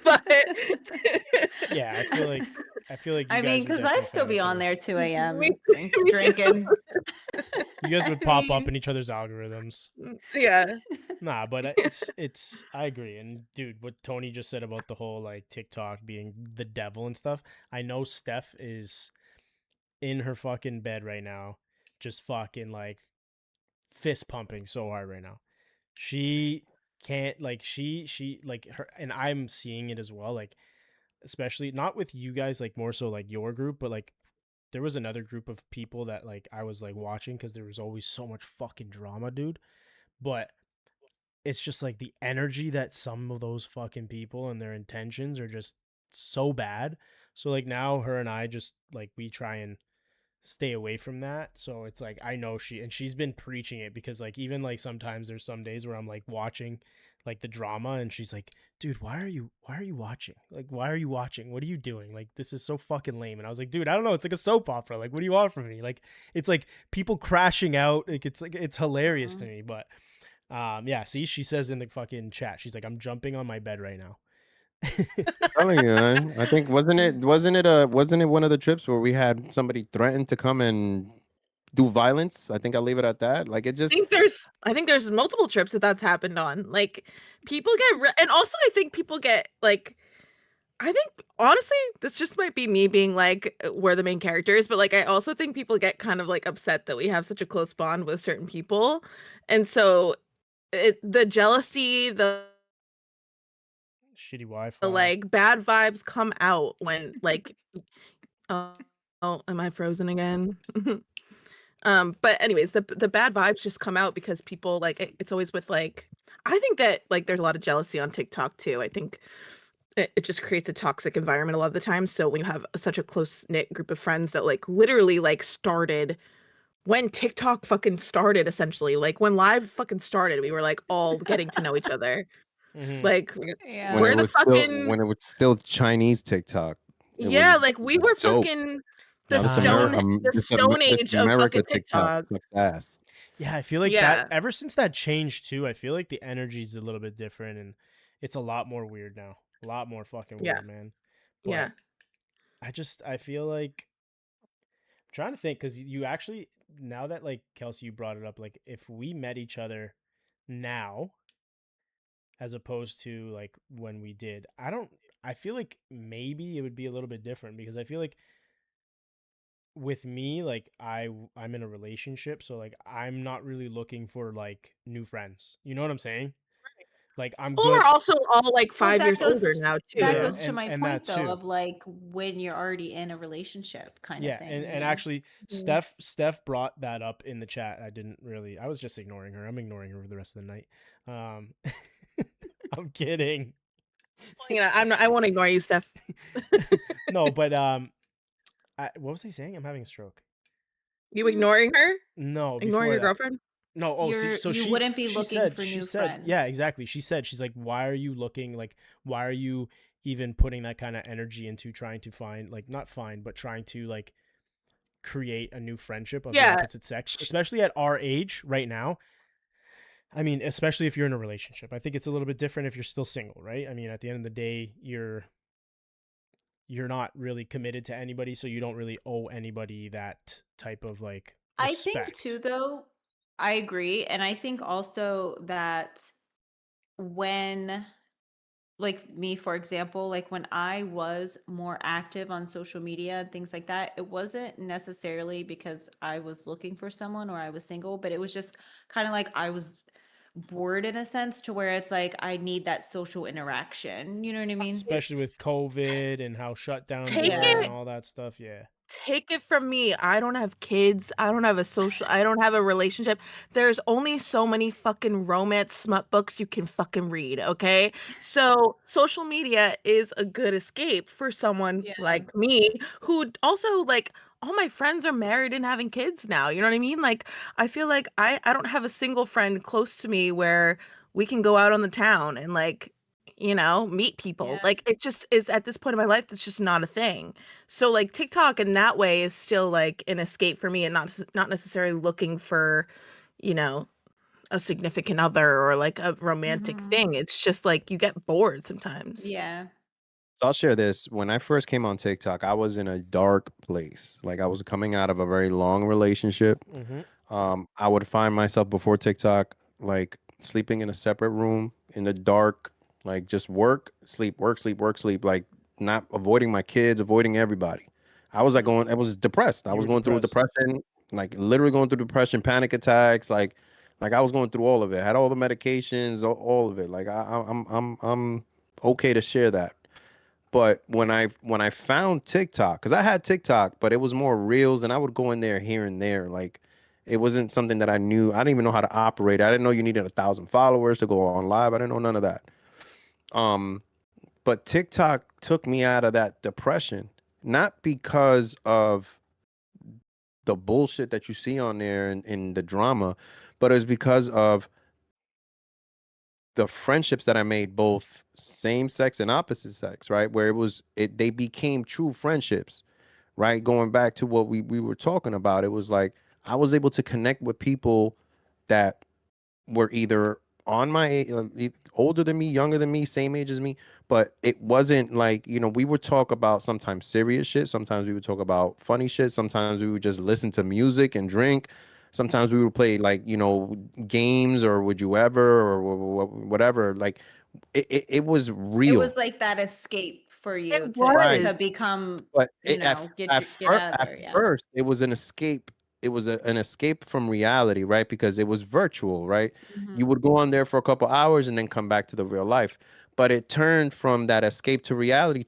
But Yeah, I feel like you I guys mean, would because I definitely still find be each on other. there 2 a.m. me too. drinking. You guys would I pop up mean, in each other's algorithms. Yeah. Nah, but it's I agree. And dude, what Tony just said about the whole like TikTok being the devil and stuff. I know Steph is in her fucking bed right now, just fucking like fist pumping so hard right now. She can't like she like her, and I'm seeing it as well, like especially not with you guys, like more so like your group, but like there was another group of people that like I was like watching because there was always so much fucking drama, dude. But it's just like the energy that some of those fucking people and their intentions are just so bad. So like now her and I just like we try and stay away from that. So it's like I know she's been preaching it, because like even like sometimes there's some days where I'm like watching like the drama and she's like, dude, why are you watching? Like, why are you watching? What are you doing? Like, this is so fucking lame. And I was like, dude, I don't know, it's like a soap opera. Like, what do you want from me? Like, it's like people crashing out. Like it's hilarious to me. But yeah, see, she says in the fucking chat, she's like, I'm jumping on my bed right now. Telling you, man. I think wasn't it one of the trips where we had somebody threaten to come and do violence? I think I'll leave it at that. Like it just I think there's multiple trips that's happened on. Like people get and also I think people get like I think honestly this just might be me being like we're the main characters, but like I also think people get kind of like upset that we have such a close bond with certain people. And so the jealousy, Shitty the Wi-Fi. like bad vibes come out when like oh, am I frozen again? But anyways, the bad vibes just come out because people like it's always with like I think that like there's a lot of jealousy on TikTok too. I think it just creates a toxic environment a lot of the time. So when you have such a close knit group of friends that like literally like started when TikTok fucking started, essentially, like when live fucking started, we were like all getting to know each other. Mhm. Like Yeah. when we're it the was still fucking when it was still Chinese TikTok. yeah, like we were dope. fucking Now this America, the stone this age of America fucking TikTok TikTok. sucks ass. Yeah, I feel like that Yeah. ever since that changed too, I feel like the energy's a little bit different and it's a lot more weird now. A lot more fucking Yeah. weird, man. But Yeah. I feel like I'm trying to think because you actually now that like Kelsey you brought it up, like if we met each other now as opposed to like when we did, I feel like maybe it would be a little bit different because I feel like with me like I'm in a relationship, so like I'm not really looking for like new friends, you know what I'm saying? Like I'm Well, we're good. also all like Well, 5 years older now too. that Yeah, goes to my and point that though too. of like when you're already in a relationship kind of Yeah, thing. and actually Steph brought that up in the chat. I was just ignoring her. I'm ignoring her for the rest of the night. I'm kidding. You know, I won't ignore you, Steph. No, but what was I saying? I'm having a stroke. You ignoring her? No, Ignoring before your that. girlfriend? No, so you she wouldn't be she looking said for she new said yeah, friends. exactly. She's like, why are you looking like why are you even putting that kind of energy into trying to find like not find but trying to like create a new friendship of the Yeah. opposite sex, especially at our age right now. I mean, especially if you're in a relationship. I think it's a little bit different if you're still single, right? I mean, at the end of the day, you're not really committed to anybody, so you don't really owe anybody that type of like I respect. think too though, I agree. And I think also that when like me, for example, like when I was more active on social media and things like that, it wasn't necessarily because I was looking for someone or I was single, but it was just kind of like I was bored in a sense to where it's like I need that social interaction. You know what I mean? Especially with COVID and how shutdowns Take were and it all that stuff. Yeah. take it from me. I don't have kids. I don't have a relationship. There's only so many fucking romance smut books you can fucking read, okay? So, social media is a good escape for someone Yeah. like me who also like all my friends are married and having kids now. You know what I mean? Like I feel like I don't have a single friend close to me where we can go out on the town and like meet people. Yeah. Like it just is at this point in my life that's just not a thing. So like TikTok in that way is still like an escape for me and not necessarily looking for, you know, a significant other or like a romantic Mhm. thing. It's just like you get bored sometimes. Yeah. I'll share this. When I first came on TikTok, I was in a dark place. Like I was coming out of a very long relationship. Mm-hmm. I would find myself before TikTok, like sleeping in a separate room in the dark, like just work, sleep, work, sleep, work, sleep, like not avoiding my kids, avoiding everybody. I was like I was depressed. I You was were going through a depressed. depression, like literally going through depression, panic attacks, like I was going through all of it. Had all the medications, all of it. Like I'm okay to share that. But when I found TikTok, because I had TikTok, but it was more reels, and I would go in there here and there. Like it wasn't something that I knew. I didn't even know how to operate. I didn't know you needed 1,000 followers to go on live. I didn't know none of that. Um, but TikTok took me out of that depression, not because of the bullshit that you see on there and the drama, but it was because of the friendships that I made, both same sex and opposite sex, right? Where they became true friendships, right? Going back to what we were talking about, it was like I was able to connect with people that were either on my older than me, younger than me, same age as me, but it wasn't like, you know, we would talk about sometimes serious shit, sometimes we would talk about funny shit, sometimes we would just listen to music and drink, sometimes we would play like, you know, games or would you ever or whatever. Like it was It real. was like that escape for you It to was. become, But you it, know, get at out of there. at Yeah. first, it was an escape. It was an escape from reality, right? Because it was virtual, right? Mhm. You would go on there for a couple hours and then come back to the real life. But it turned from that escape to reality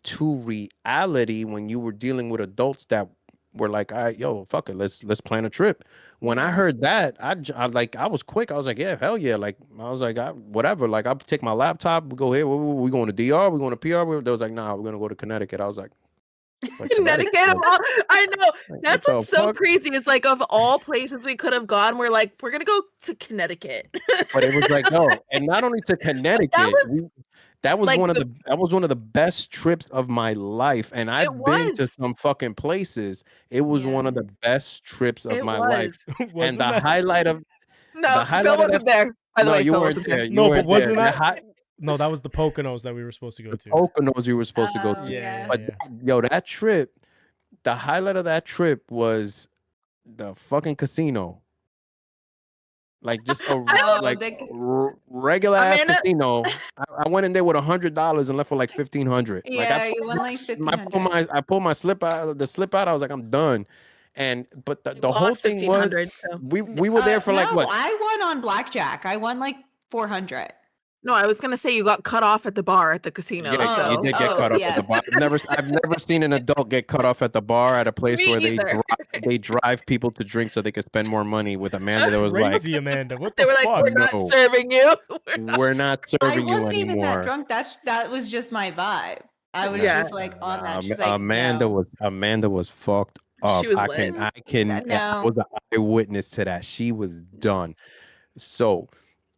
when you were dealing with adults that were like, all right, yo, fuck it, let's plan a trip. When I Yeah. heard that, I was quick. I was like, yeah, hell yeah. Like I was like, whatever. Like I'll take my laptop. We go here. We going to DR. We going to PR. They was like, nah, we're gonna go to Connecticut. I was like, Connecticut. I know. Like, That's what what's the so fuck? crazy. Is like of all places we could have gone, we're like, we're gonna go to Connecticut. But it was like, no, and not only to Connecticut, that was like one of the best trips of my life. And I've been to was. some fucking places. It was one Yeah. of the best trips of It my life. was. And Wasn't the that? highlight of No, the Phil highlight of wasn't that. there. By the No, way, you Phil weren't wasn't there. there. You No, but weren't wasn't there. that? No, that was the Poconos that we were supposed to go The to. Poconos you were supposed to go Oh, to. yeah. But yo, that trip, the highlight of that trip was the fucking casino. Like just a regular ass Amanda- casino. I went in there with $100 and left for like 1,500. Yeah, Like I you won like I pulled my slip out. The slip out. I was like, I'm done. But the whole lost thing was 1,500. So we were there for like no, what? I won on blackjack. I won like 400. no, I was gonna say you got cut off at the bar at the casino. Yeah, so you did get cut off at the bar. I've never seen an adult get cut off at the bar at a place Me where either. they drive people to drink so they could spend more money. With Amanda, that was like, Crazy, Amanda. What They the were like, fuck? we're not No. serving you. we're not I serving you wasn't even that anymore. drunk. That was just my vibe. I was Yeah. just like on that. She's Amanda like, no. Amanda was fucked up. She was I lit. No. was an eyewitness to that. She was done. So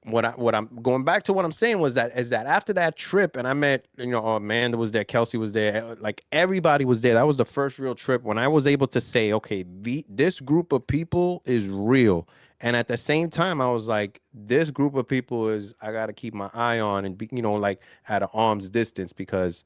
what I'm going back to what I'm saying is that after that trip, and I met, you know, Amanda was there, Kelsey was there, like everybody was there. That was the first real trip when I was able to say, okay, this group of people is real. And at the same time, I was like, this group of people is I got to keep my eye on and be, you know, like at an arm's distance, because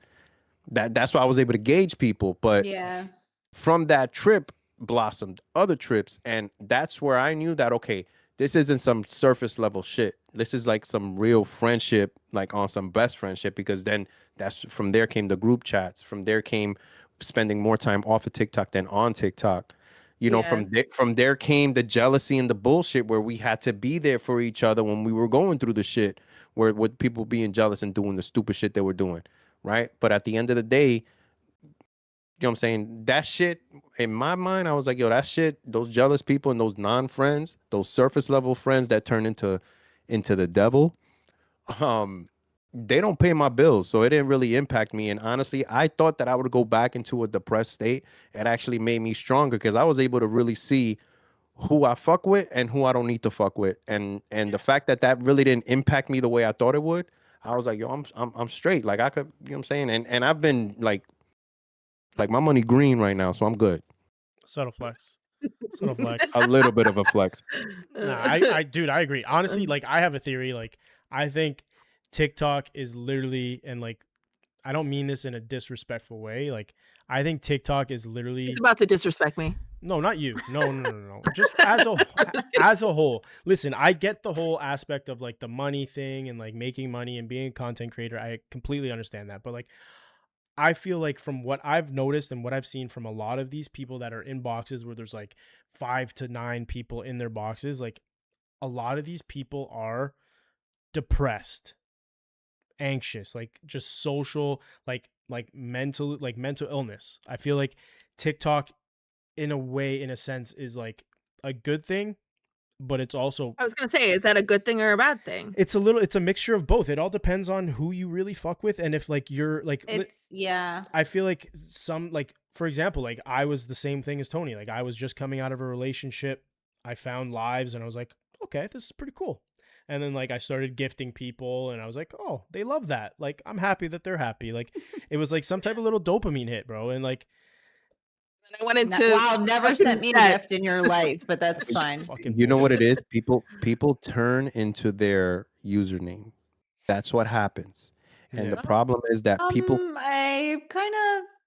that's why I was able to gauge people. But Yeah. from that trip blossomed other trips, and that's where I knew that, okay, this isn't some surface level shit. This is like some real friendship, like on some best friendship, because then that's from there came the group chats. From there came spending more time off of TikTok than on TikTok. You know, Yeah. from there came the jealousy and the bullshit where we had to be there for each other when we were going through the shit, where with people being jealous and doing the stupid shit they were doing, right? But at the end of the day, you know what I'm saying? That shit, in my mind, I was like, yo, that shit, those jealous people and those non-friends, those surface level friends that turn into the devil, they don't pay my bills. So it didn't really impact me. And honestly, I thought that I would go back into a depressed state. It actually made me stronger because I was able to really see who I fuck with and who I don't need to fuck with. And the fact that really didn't impact me the way I thought it would, I was like, yo, I'm straight. Like I could, you know what I'm saying? And I've been like my money green right now, so I'm good. Subtle flex. Subtle flex. A little bit of a flex. Nah, dude, I agree. Honestly, like I have a theory. Like I think TikTok is literally, and like I don't mean this in a disrespectful way. Like I think TikTok is literally. He's about to disrespect me. No, not you. No. Just as a whole. Listen, I get the whole aspect of like the money thing and like making money and being a content creator. I completely understand that. But like I feel like from what I've noticed and what I've seen from a lot of these people that are in boxes where there's like 5 to 9 people in their boxes, like a lot of these people are depressed, anxious, like just social, like mental illness. I feel like TikTok in a way, in a sense, is like a good thing, but it's also, I was gonna say, is that a good thing or a bad thing? it's a mixture of both. It all depends on who you really fuck with, and if like you're like Yeah. I feel like some, like for example, like I was the same thing as Tony. Like I was just coming out of a relationship. I found lives and I was like, okay, this is pretty cool. And then like I started gifting people and I was like, oh, they love that. Like I'm happy that they're happy. Like it was like some type of little dopamine hit, bro. And like I went into Wow, never sent me a debt. gift in your life, but that's fine. fucking You know what it bullshit. is? People turn into their username. That's what happens. And the Yeah. problem is that people I kind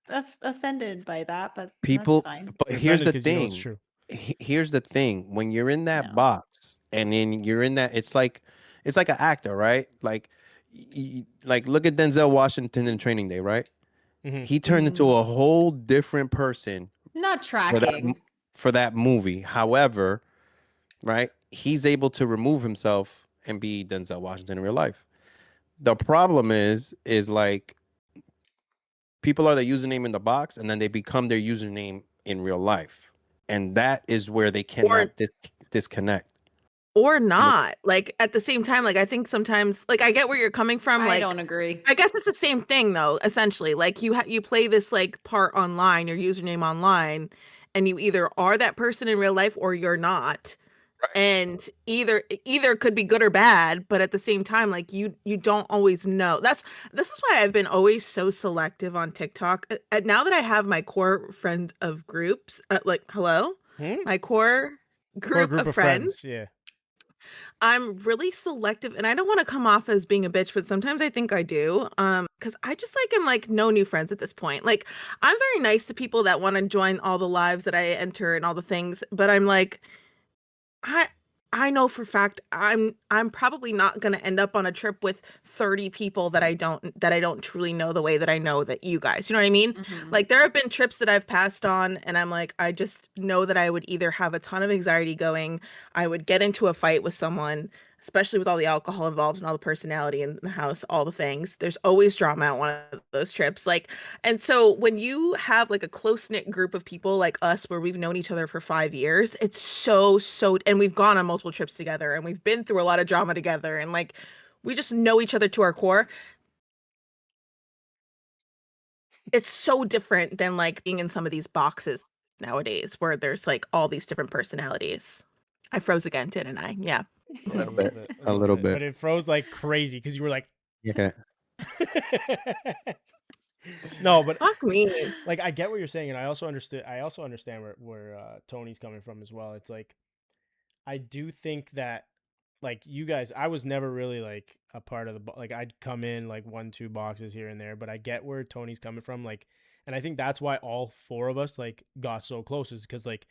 of offended by that, but that's people fine. but You're here's offended the 'cause you know it's thing. true. Here's the thing. When you're in that No. box and then you're in that, it's like an actor, right? Like like look at Denzel Washington in Training Day, right? Mhm. He turned into a whole different person Not for tracking. that movie. However, right, he's able to remove himself and be Denzel Washington in real life. The problem is like people are the username in the box and then they become their username in real life, and that is where they cannot disconnect. Or not. Like at the same time, like I think sometimes, like I get where you're coming from. I Like don't agree. I guess it's the same thing though. Essentially, like you play this like part online, your username online, and you either are that person in real life or you're not. And either could be good or bad, but at the same time, like you don't always know. This is why I've been always so selective on TikTok. Now that I have my core friend of groups, like hello, my core group of friends. Yeah. I'm really selective, and I don't want to come off as being a bitch, but sometimes I think I do. Because I just like am like no new friends at this point. Like I'm very nice to people that want to join all the lives that I enter and all the things, but I'm like, I know for fact I'm probably not going to end up on a trip with 30 people that I don't truly know the way that I know that you guys. You know what I mean? Mhm. Like there have been trips that I've passed on and I'm like I just know that I would either have a ton of anxiety going, I would get into a fight with someone, especially with all the alcohol involved and all the personality in the house, all the things. There's always drama at one of those trips. Like, and so when you have like a close-knit group of people like us where we've known each other for 5 years, it's so, and we've gone on multiple trips together and we've been through a lot of drama together and like we just know each other to our core. It's so different than like being in some of these boxes nowadays where there's like all these different personalities. I froze again, didn't I? Yeah. Yeah, A little bit. a little bit. bit. But it froze like crazy because you were like, Okay. no, but Fuck me. like I get what you're saying, and I also understand where Tony's coming from as well. It's like I do think that like you guys, I was never really like a part of the like I'd come in like 1-2 boxes here and there, but I get where Tony's coming from. Like, and I think that's why all 4 of us like got so close is because like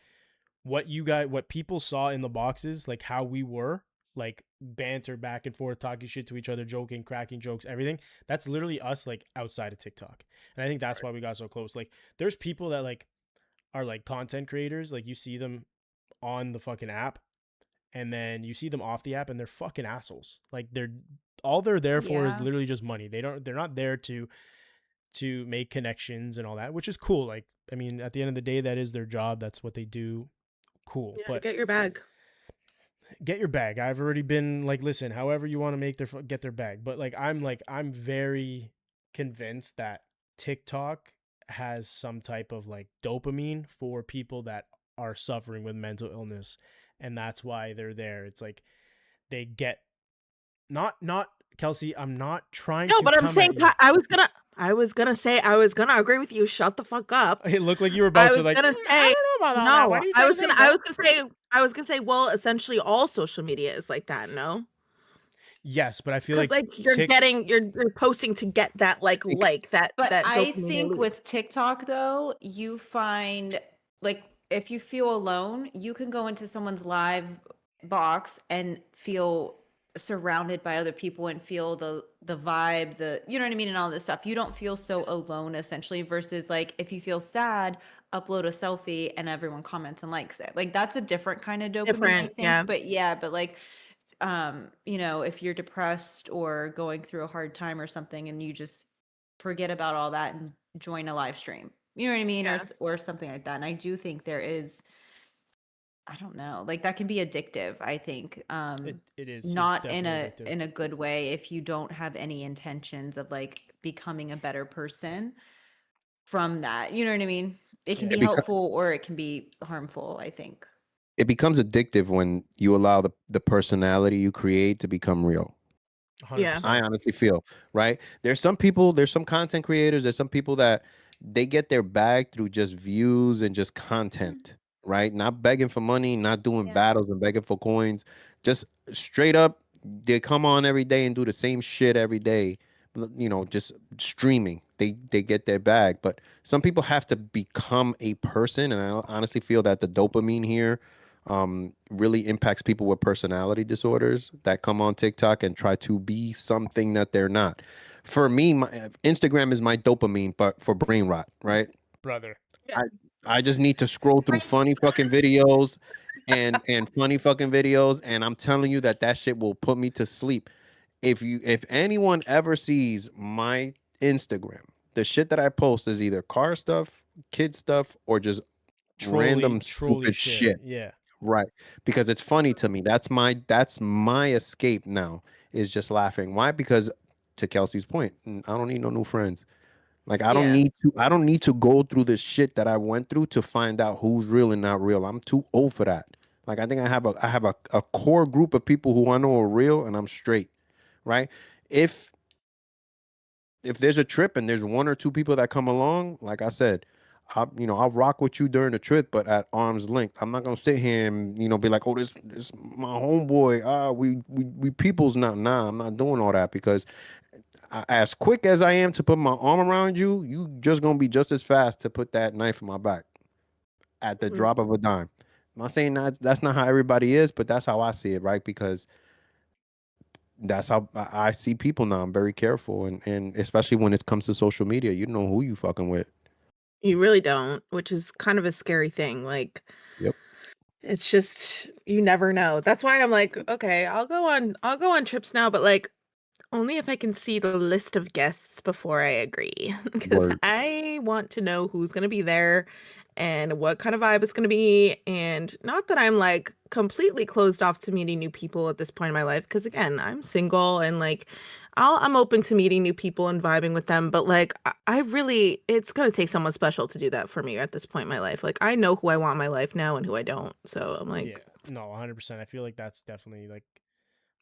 what people saw in the boxes, like how we were like banter back and forth, talking shit to each other, joking, cracking jokes, everything. That's literally us like outside of TikTok. And I think that's why we got so close. Like there's people that like are like content creators, like you see them on the fucking app and then you see them off the app and they're fucking assholes. Like they're there for is Yeah. literally just money. They're not there to make connections and all that, which is cool. Like I mean, at the end of the day, that is their job. That's what they do. Cool. Yeah, But get your bag. get your bag. I've already been like, listen, however you want to make get their bag. But I'm very convinced that TikTok has some type of like dopamine for people that are suffering with mental illness, and that's why they're there. It's like they get not Kelsey. I'm not trying No, to. but I'm come saying at you. I was gonna agree with you. Shut the fuck up. It looked like you were about to like. I I don't know about all that. Why do you I try was to say gonna, that? I was gonna say, well, essentially all social media is like that, no? Yes, but I feel Because like like you're posting to get that like that But that I dopamine think release. with TikTok though, you find like if you feel alone, you can go into someone's live box and feel surrounded by other people and feel the vibe, the you know what I mean, and all this stuff. You don't feel so alone essentially versus like if you feel sad, upload a selfie and everyone comments and likes it. Like that's a different kind of dopamine, I Different, think. yeah. But yeah, but like you know, if you're depressed or going through a hard time or something and you just forget about all that and join a live stream. You know what I mean? Yeah. Or something like that. And I do think there is I don't know, like that can be addictive, I think. It is it's Not in definitely addictive. a good way if you don't have any intentions of like becoming a better person from that. You know what I mean? It can Yeah. be helpful or it can be harmful, I think. It becomes addictive when you allow the personality you create to become real. 100%. I honestly feel, right? There's some content creators, there's some people that they get their bag through just views and just content, right? Not begging for money, not doing Yeah. battles and begging for coins, just straight up they come on every day and do the same shit every day, just streaming. They get their bag. But some people have to become a person, and I honestly feel that the dopamine here really impacts people with personality disorders that come on TikTok and try to be something that they're not. For me, my Instagram is my dopamine, but for brain rot, right? Brother. I just need to scroll through funny fucking videos and funny fucking videos, and I'm telling you that shit will put me to sleep. If anyone ever sees my Instagram, the shit that I post is either car stuff, kid stuff, or just random stupid shit. Yeah. Right. Because it's funny to me. That's my escape now, is just laughing. Why? Because to Kelsey's point, I don't need no new friends. Like I don't need to go through the shit that I went through to find out who's real and not real. I'm too old for that. Like I think I have a core group of people who I know are real, and I'm straight. Right? If there's a trip and there's one or two people that come along, like I said, I'll rock with you during the trip, but at arm's length. I'm not gonna sit here and be like, oh, this my homeboy. We people's not. Nah, I'm not doing all that, because as quick as I am to put my arm around you, you just gonna be just as fast to put that knife in my back at the drop of a dime. I'm not saying that's not how everybody is, but that's how I see it, right? Because that's how I see people now. I'm very careful, and especially when it comes to social media, you know who you fucking with. You really don't, which is kind of a scary thing. Like, Yep. It's just, you never know. That's why I'm like, okay, I'll go on trips now, but like only if I can see the list of guests before I agree. Because Word. I want to know who's gonna be there and what kind of vibe it's gonna be. And not that I'm like completely closed off to meeting new people at this point in my life, because again, I'm single and like I'm open to meeting new people and vibing with them, but like I really, it's gonna take someone special to do that for me at this point in my life. Like I know who I want in my life now and who I don't. So I'm like, yeah, no, 100%. I feel like that's definitely like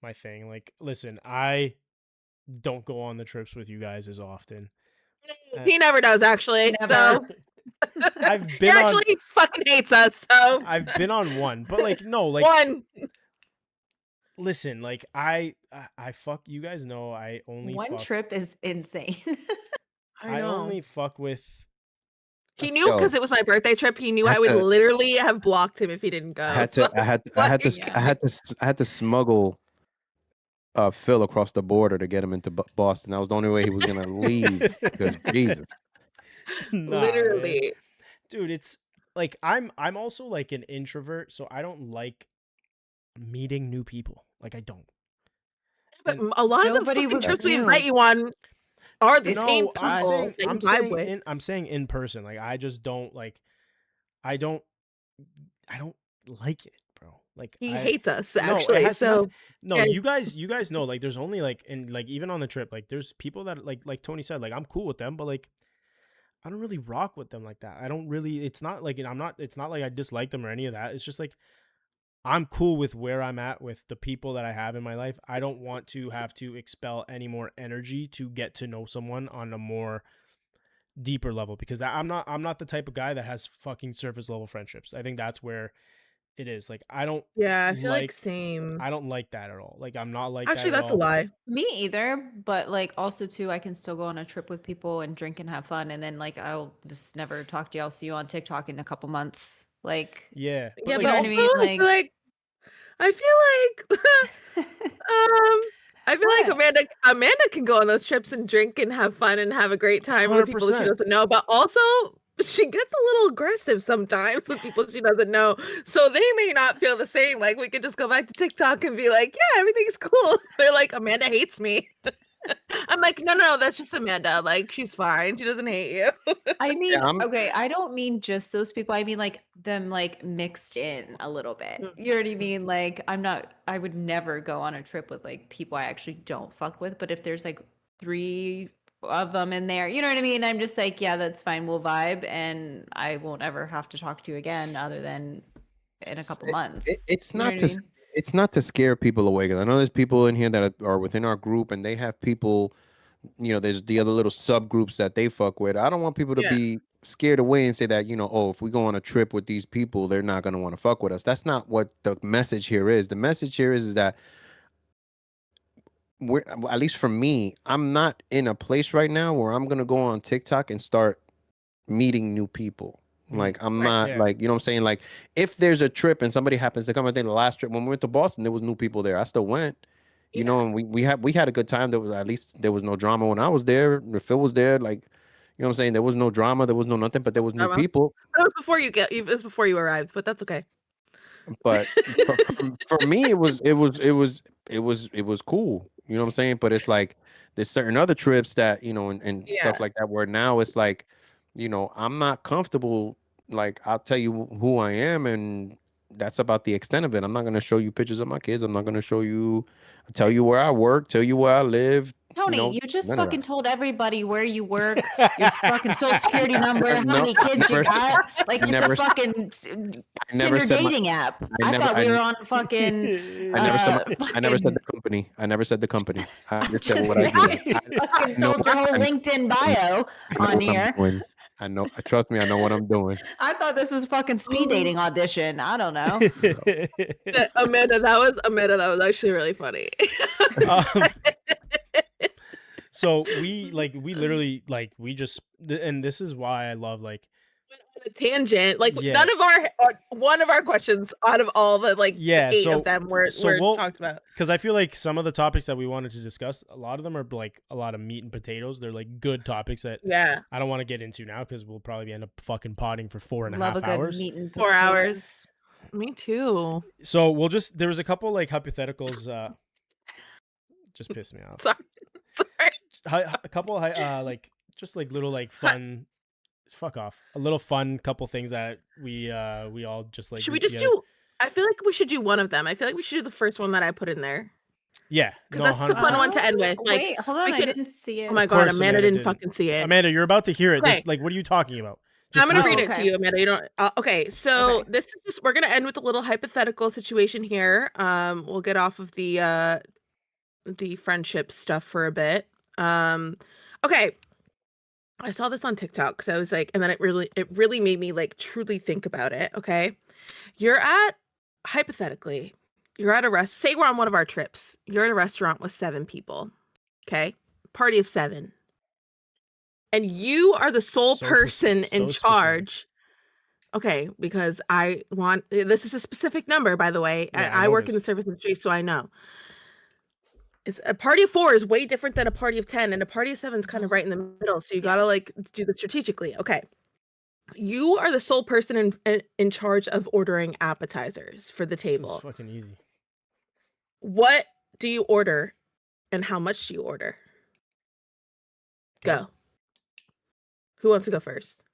my thing. Like, listen, I don't go on the trips with you guys as often. he never does actually. Never. So I've he been on. actually fucking hates us. So I've been on one, but like no, like one. listen, like I fuck, you guys know I only One fuck, trip is insane. I only fuck with He knew because it was my birthday trip. He knew I I would had to- literally have blocked him if he didn't go. I had So, to like, I had to smuggle Phil across the border to get him into Boston. That was the only way he was gonna leave. Because Jesus. Nah, man. literally. Dude, it's like I'm also like an introvert, so I don't like meeting new people. Like I don't. But And a lot of the Nobody fucking was trips we new. invite you on are the It's same no, I'm people saying that you I'm vibe saying with. I'm saying in person. Like I just don't like I don't like it, bro. Like He I hates us no, it actually. has So nothing. No, yeah. you guys know, like there's only like, and like even on the trip, like there's people that like Tony said, like I'm cool with them, but like I don't really rock with them like that. I don't really, it's not like, it's not like I dislike them or any of that. It's just like I'm cool with where I'm at with the people that I have in my life. I don't want to have to expel any more energy to get to know someone on a more deeper level, because I'm not the type of guy that has fucking surface level friendships. I think that's where it is. Like I don't Yeah, I feel like like same. I don't like that at all. Like I'm not like Actually, that at that's a all. lie. Me either, but like also too, I can still go on a trip with people and drink and have fun, and then like I'll just never talk to you. I'll see you on TikTok in a couple months. Like, Yeah, Yeah, like you but know also what I mean? I feel like I feel like What? Amanda can go on those trips and drink and have fun and have a great time with people that she 100%. doesn't know, but also she gets a little aggressive sometimes with people she doesn't know. So they may not feel the same. Like we could just go back to TikTok and be like, yeah, everything's cool. They're like, Amanda hates me. I'm like, no, that's just Amanda. Like, she's fine. She doesn't hate you. I mean, I'm- okay, I don't mean just those people. I mean like them like mixed in a little bit. You know what I mean? Like I would never go on a trip with like people I actually don't fuck with, but if there's like 3 of them in there, you know what I mean? I'm just like, yeah, that's fine. We'll vibe and I won't ever have to talk to you again other than in a couple months. It's You know not what to I mean? it's not to scare people away, because I know there's people in here that are within our group, and they have people, there's the other little subgroups that they fuck with. I don't want people to Yeah. be scared away and say that, oh, if we go on a trip with these people, they're not going to want to fuck with us. That's not what the message here is. The message here is that we're at least for me, I'm not in a place right now where I'm gonna go on TikTok and start meeting new people. Like I'm Right. not Yeah. like, you know what I'm saying? Like if there's a trip and somebody happens to come, I think the last trip when we went to Boston, there was new people there. I still went, you know, and we had a good time. There was at least there was no drama when I was there. If Phil was there, like, you know what I'm saying? There was no drama, there was no nothing, but there was new Drama. people. That was before it was before you arrived, but that's okay. But for me, it was cool. You know what I'm saying? But it's like there's certain other trips that, you know, and stuff like that where now it's like, you know, I'm not comfortable. Like I'll tell you who I am, and that's about the extent of it. I'm not gonna show you pictures of my kids. I'm not gonna tell you where I work, tell you where I live. Tony, you just none of fucking that. told everybody where you work, your fucking social security number, how No, many kids you never- got. Like it's never a said- fucking I never Tinder said my, dating app. I I never- thought we I- were on fucking. I never said I never said fucking- the company. I never said the company. I I'm just said just what I saying, do. you fucking know- told your whole I know- LinkedIn bio on here. I know. Trust me. I know what I'm doing. I thought this was fucking speed dating audition. I don't know. Amanda, that was actually really funny. So we literally like we just and this is why I love like Went on a tangent. Like Yeah. none of one of our questions out of all the like Yeah, 8 so- of them were so we'll- talked about. because I feel like some of the topics that we wanted to discuss, a lot of them are like a lot of meat and potatoes. They're like good topics that Yeah. I don't want to get into now because we'll probably end up fucking potting for 4.5 Love a good hours. meat and 4 hours. Me too. So we'll just there was a couple like hypotheticals. Just pissed me off. Sorry. A couple like just like little like fun. Fuck off. A little fun couple things that we all just like. Should we grouped just together. do I feel like we should do one of them. I feel like we should do the first one that I put in there. Yeah, 'Cause that's a fun 100%. one to end with. Like, Wait, hold on. we I could- didn't see it. oh my Of god, course Amanda Amanda didn't didn't. fucking see it. Amanda, you're about to hear it. Okay. Just, like, what are you talking about? I'm gonna listen. read it to you, Amanda. You don't. Okay, so Okay. this is just we're gonna end with a little hypothetical situation here. We'll get off of the friendship stuff for a bit. Okay, I saw this on TikTok because I was like, and then it really made me like truly think about it. Okay, hypothetically, you're at a say we're on one of our trips. You're at a restaurant with 7 people. Okay, party of 7. And you are the sole So person so in specific. charge. Okay, because I want this is a specific number, by the way. Yeah, I I work in the noticed. service industry, so I know. It's a party of 4 is way different than a party of 10, and a party of 7 is kind of right in the middle. So you gotta like do this strategically. Okay. You are the sole person in charge of ordering appetizers for the This is table. fucking easy. What do you order and how much do you order? Okay. Go. Who wants to go first?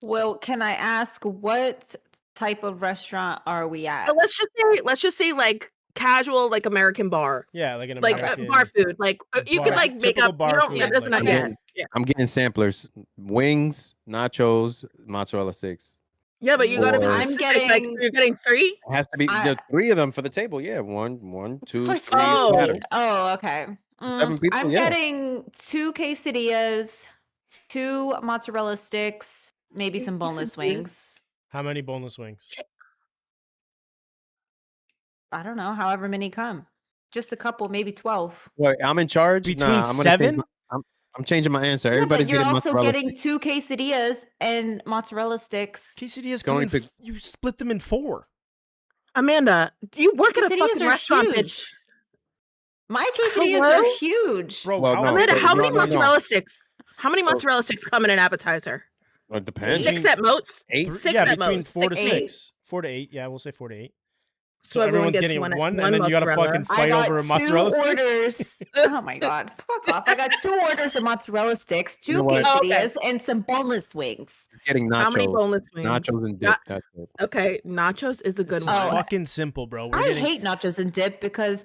Well, can I ask what type of restaurant are we at? Let's just say like casual, like American bar, Yeah, like an like American bar food. Like you could bar- like make typical up. bar You don't. food, It doesn't like- have yeah. I'm getting samplers: wings, nachos, mozzarella sticks. Yeah, but you gotta be Or- I'm specific. Like getting- you're getting 3. It has to be I- the 3 of them for the table. Yeah, one, two, For 3 Oh. platters. Oh, okay. 7 people, I'm yeah. getting 2 quesadillas, 2 mozzarella sticks, maybe some boneless wings. How many boneless wings? I don't know, however many come. Just a couple, maybe 12. Wait, I'm in charge. Between I'm gonna change 7? my- I'm changing my answer. Yeah, but Everybody's you're getting also mozzarella getting sticks. 2 quesadillas and mozzarella sticks. Quesadillas Can only come in pick- you split them in 4. Amanda, you work at a Quesadillas fucking are restaurant, huge. bitch. My quesadillas Hello? are huge. Bro, Well, how- no, Amanda, but how many no. mozzarella sticks? How many So- mozzarella sticks come in an appetizer? Well, it depends. 6 at most. 8. 6 yeah, at between most. 4 to 6, 8. 6. 4 to 8. Yeah, we'll say 4 to 8. So So everyone everyone's gets getting one one, one and then you gotta mozzarella. fucking I fight got over a 2 mozzarella stick. orders. Oh my god, fuck off! I got 2 orders of mozzarella sticks, 2 know what? Oh, okay. quesadillas, and some boneless wings. It's getting nachos. How many boneless wings? Nachos and dip. Not- That's it. Okay, nachos is a good This is Oh. one. fucking simple, bro. We're I getting hate nachos and dip because,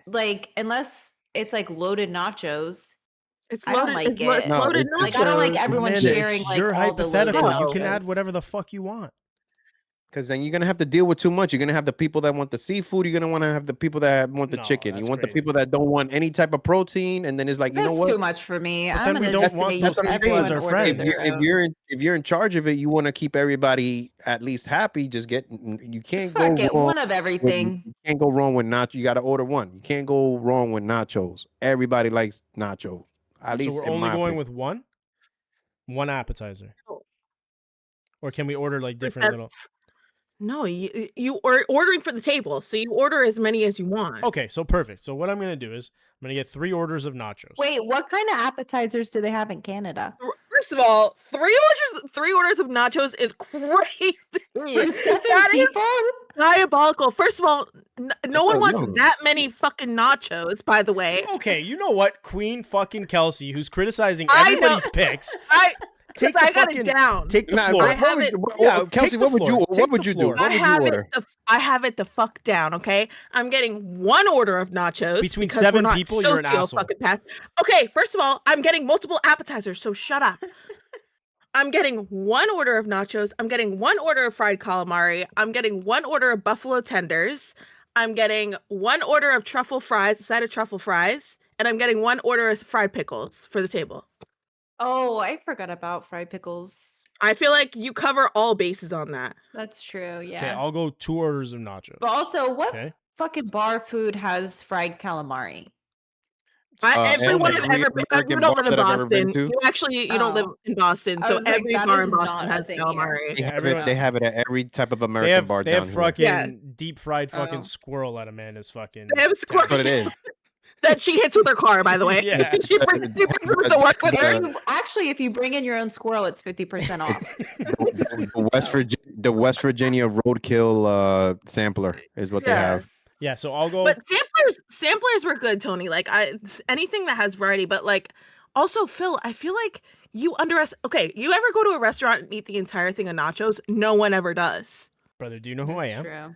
like, unless it's like loaded nachos, It's I don't loaded. like it's lo- it. No, loaded it's- like I don't like nachos. everyone Amanda, sharing it's like your all the loaded hypothetical. You can add nachos. whatever the fuck you want. Because then you're gonna have to deal with too much. You're gonna have the people that want the seafood. You're gonna want to have the people that want the No, chicken. You that's want the crazy. people that don't want any type of protein. And then it's like, you know That's what? too much for me. But I'm then we gonna don't just want say those people everyone as our order friends. their own. If you're in charge of it, you want to keep everybody at least happy. Just get. You can't Fuck go it, wrong. one of everything. You can't go wrong with nacho. You got to order one. You can't go wrong with nachos. Everybody likes nachos. At So least we're in only my going opinion. with one appetizer, Oh. or can we order like different that- little? No, you are ordering for the table, so you order as many as you want. Okay, so perfect. So what I'm gonna do is I'm gonna get 3 orders of nachos. Wait, what kind of appetizers do they have in Canada? First of all, 3 orders of nachos is crazy. For 7 That is people? diabolical. First of all, no one wants no. that many fucking nachos. By the way, Okay, you know what, Queen fucking Kelsey, who's criticizing I know. everybody's picks, because take the I got fucking it down. take the Nah, floor. I have it- Yeah, Kelsey, take the what would floor. you? Take What would the you do? floor. What I would you have order? I have it the fuck down. Okay, I'm getting 1 order of nachos Between because we're 7 not people, you're an socio asshole. fucking path. Okay, first of all, I'm getting multiple appetizers, so shut up. I'm getting 1 order of nachos. I'm getting 1 order of fried calamari. I'm getting 1 order of buffalo tenders. I'm getting 1 order of truffle fries, a side of truffle fries, and I'm getting 1 order of fried pickles for the table. Oh, I forgot about fried pickles. I feel like you cover all bases on that. That's true, yeah. Okay, I'll go 2 orders of nachos. But also, what Okay. fucking bar food has fried calamari? Everyone every I've ever been. You American don't bar live in that I've ever been Boston. to. You don't live Oh. in Boston, I so was like, every that bar is in not Boston a has thing here. calamari. Yeah, everyone- They have it at every type of They American have bar they down have here. fucking Yeah. deep fried fucking Oh. squirrel at Amanda's fucking. They have a squirrel. That's what it is. That she hits with her car, by the way. Yeah. she brings it to work with her. Actually, if you bring in your own squirrel, it's 50% off. The West Virginia roadkill sampler is what they Yeah. have. Yeah, so I'll go. But samplers were good, Tony. Like anything that has variety, but like also Phil, I feel like you underestimate. Okay, you ever go to a restaurant and eat the entire thing of nachos? No one ever does. Brother, do you know who I am? True.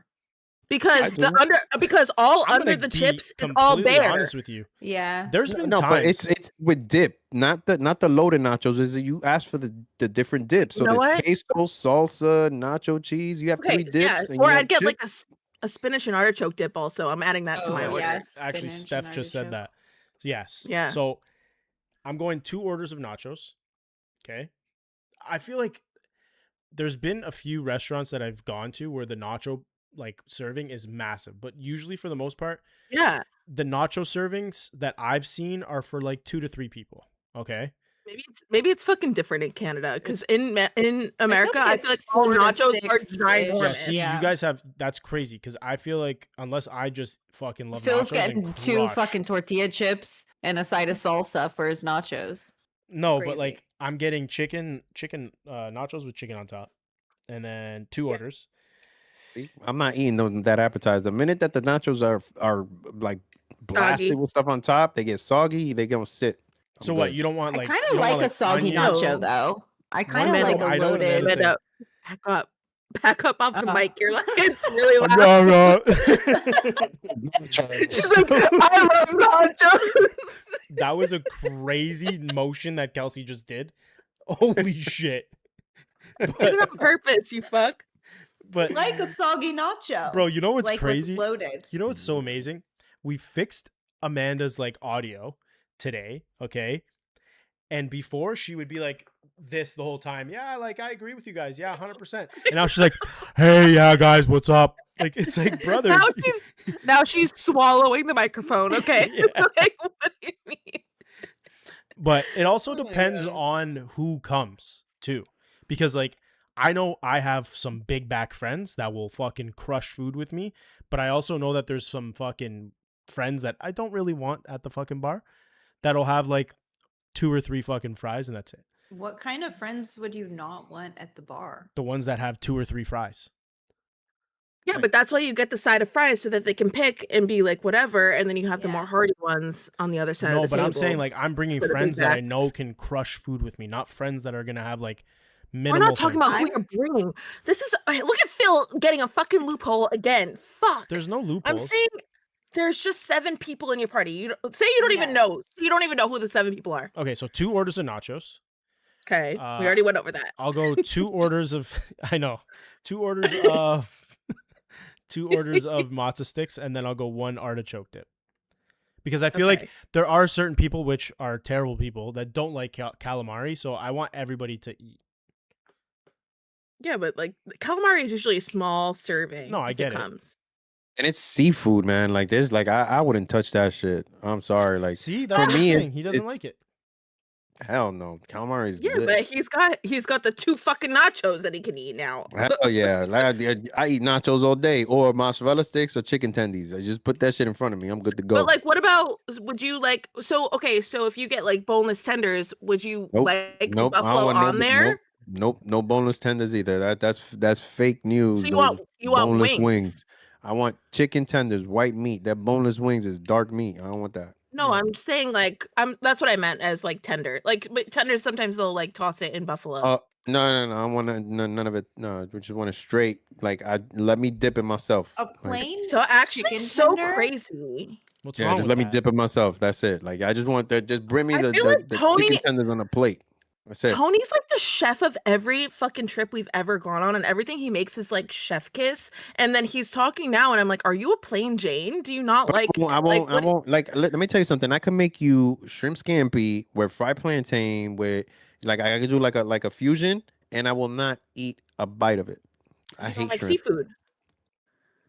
Because I because all I'm under gonna the be chips is all completely bare. honest with you. Yeah. There's been No, times. but it's with dip, not the loaded nachos. Is you ask for the different dips. So You know there's what? queso, salsa, nacho cheese. You have Okay, 3 dips. yeah. And Or you have I'd get like chips. a spinach and artichoke dip also. I'm adding that to my Oh, order. yes. Actually, spinach Steph and just said artichoke. that. Yes. Yeah. So I'm going 2 orders of nachos. Okay. I feel like there's been a few restaurants that I've gone to where the nacho like serving is massive, but usually for the most part, Yeah. the nacho servings that I've seen are for like 2 to 3 people. Okay. Maybe it's fucking different in Canada because in America I it's feel like all 4 to nachos are 6-ish. ginormous. Yeah. See, Yeah. you guys have that's crazy because I feel like unless I just fucking love Phil's nachos getting and 2 crush- fucking tortilla chips and a side of salsa for his nachos. No, Crazy. but like I'm getting chicken nachos with chicken on top, and then 2 orders. I'm not eating that appetizer. The minute that the nachos are like blasted Soggy. with stuff on top, they get soggy. They gonna sit. I'm So what? good. You don't want I like kind you of don't like want, a soggy onion? nacho though. I kind of One like second, a I know what loaded. Amanda's saying. Back up off the Uh-huh. mic. You're like it's really loud. No, She's like, I love nachos. that was a crazy motion that Kelsey just did. Holy shit! Did it on purpose, you fuck. But Like a soggy nacho. bro, you know what's like crazy? With loaded. You know what's so amazing? We fixed Amanda's like audio today, okay? And before she would be like this the whole time. Yeah, like I agree with you guys. Yeah, 100%. And now she's like, "Hey, yeah, guys, what's up?" Like it's like, brother. Now she's swallowing the microphone. Okay. Yeah. Like, what do you mean? But it also Oh my depends God. on who comes too. Because like I know I have some big back friends that will fucking crush food with me, but I also know that there's some fucking friends that I don't really want at the fucking bar that'll have like 2 or 3 fucking fries and that's it. What kind of friends would you not want at the bar? The ones that have 2 or 3 fries. Yeah, Like- but that's why you get the side of fries so that they can pick and be like whatever, and then you have the Yeah. more hearty ones on the other side No, of the but table. I'm saying like I'm bringing for the big friends that I backs. know can crush food with me, not friends that are going to have like We're minimal not talking things. about who you're bringing. This is look at Phil getting a fucking loophole again. Fuck. There's no I'm loopholes. saying there's just 7 people in your party. Say you don't even know. Yes. You don't even know who the 7 people are. Okay, so 2 orders of nachos. Okay, we already went over that. I'll go 2 orders of. I know, 2 orders of 2 orders of matzo sticks, and then I'll go 1 artichoke dip. Because I feel like there are certain people, which are terrible people, that don't like calamari. So I want everybody to eat. Yeah, but like calamari is usually a small serving. No, I if get it. comes. And it's seafood, man. Like there's like I wouldn't touch that shit. I'm sorry. Like See, that's for what I'm me, saying. He doesn't it's- like it. hell no. Calamari is Yeah, good. but he's got the 2 fucking nachos that he can eat now. Hell yeah. Like, I eat nachos all day, or mozzarella sticks or chicken tendies. I just put that shit in front of me. I'm good to go. But like, what about? Would you like? So okay, so if you get like boneless tenders, would you like the I don't buffalo want on there? Nope, no boneless tenders either. That's fake news. So Those you want boneless wings? I want chicken tenders, white meat. That boneless wings is dark meat. I don't want that. No, I'm saying like that's what I meant as like tender. Like, but tenders sometimes they'll like toss it in buffalo. No. I want none of it. No, we just want it straight. Like let me dip it myself. A Like, plain So actually, chicken so tender? crazy. What's yeah, wrong just with let me that? dip it myself. That's it. Like I just want that. Just bring me I the feel like chicken Tony- tenders on a plate. That's it. Tony's like the chef of every fucking trip we've ever gone on, and everything he makes is like chef kiss. And then he's talking now, and I'm like, "Are you a plain Jane? Do you not But like?" I won't like. Let me tell you something. I can make you shrimp scampi with fried plantain. With like I can do like a fusion, and I will not eat a bite of it. I You don't hate like shrimp. seafood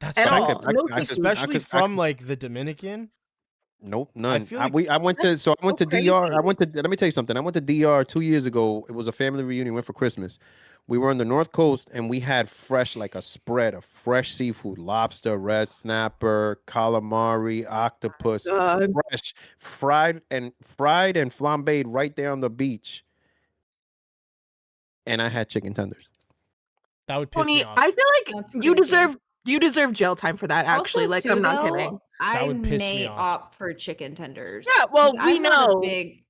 That's at so- all. No seafood. especially from like the Dominican. Nope, none. feel I like went to so DR. crazy. Let me tell you something. I went to DR 2 years ago. It was a family reunion. Went for Christmas. We were on the North Coast, and we had fresh, like a spread of fresh seafood: lobster, red snapper, calamari, octopus, God. fresh, fried and flambéed right there on the beach. And I had chicken tenders. That would piss Tony, me off. I feel like That's you crazy. deserve jail time for that. Actually, Also, like too, I'm not though, kidding. I would piss me may off. opt for chicken tenders. Yeah, well, 'cause we I'm not a know. big.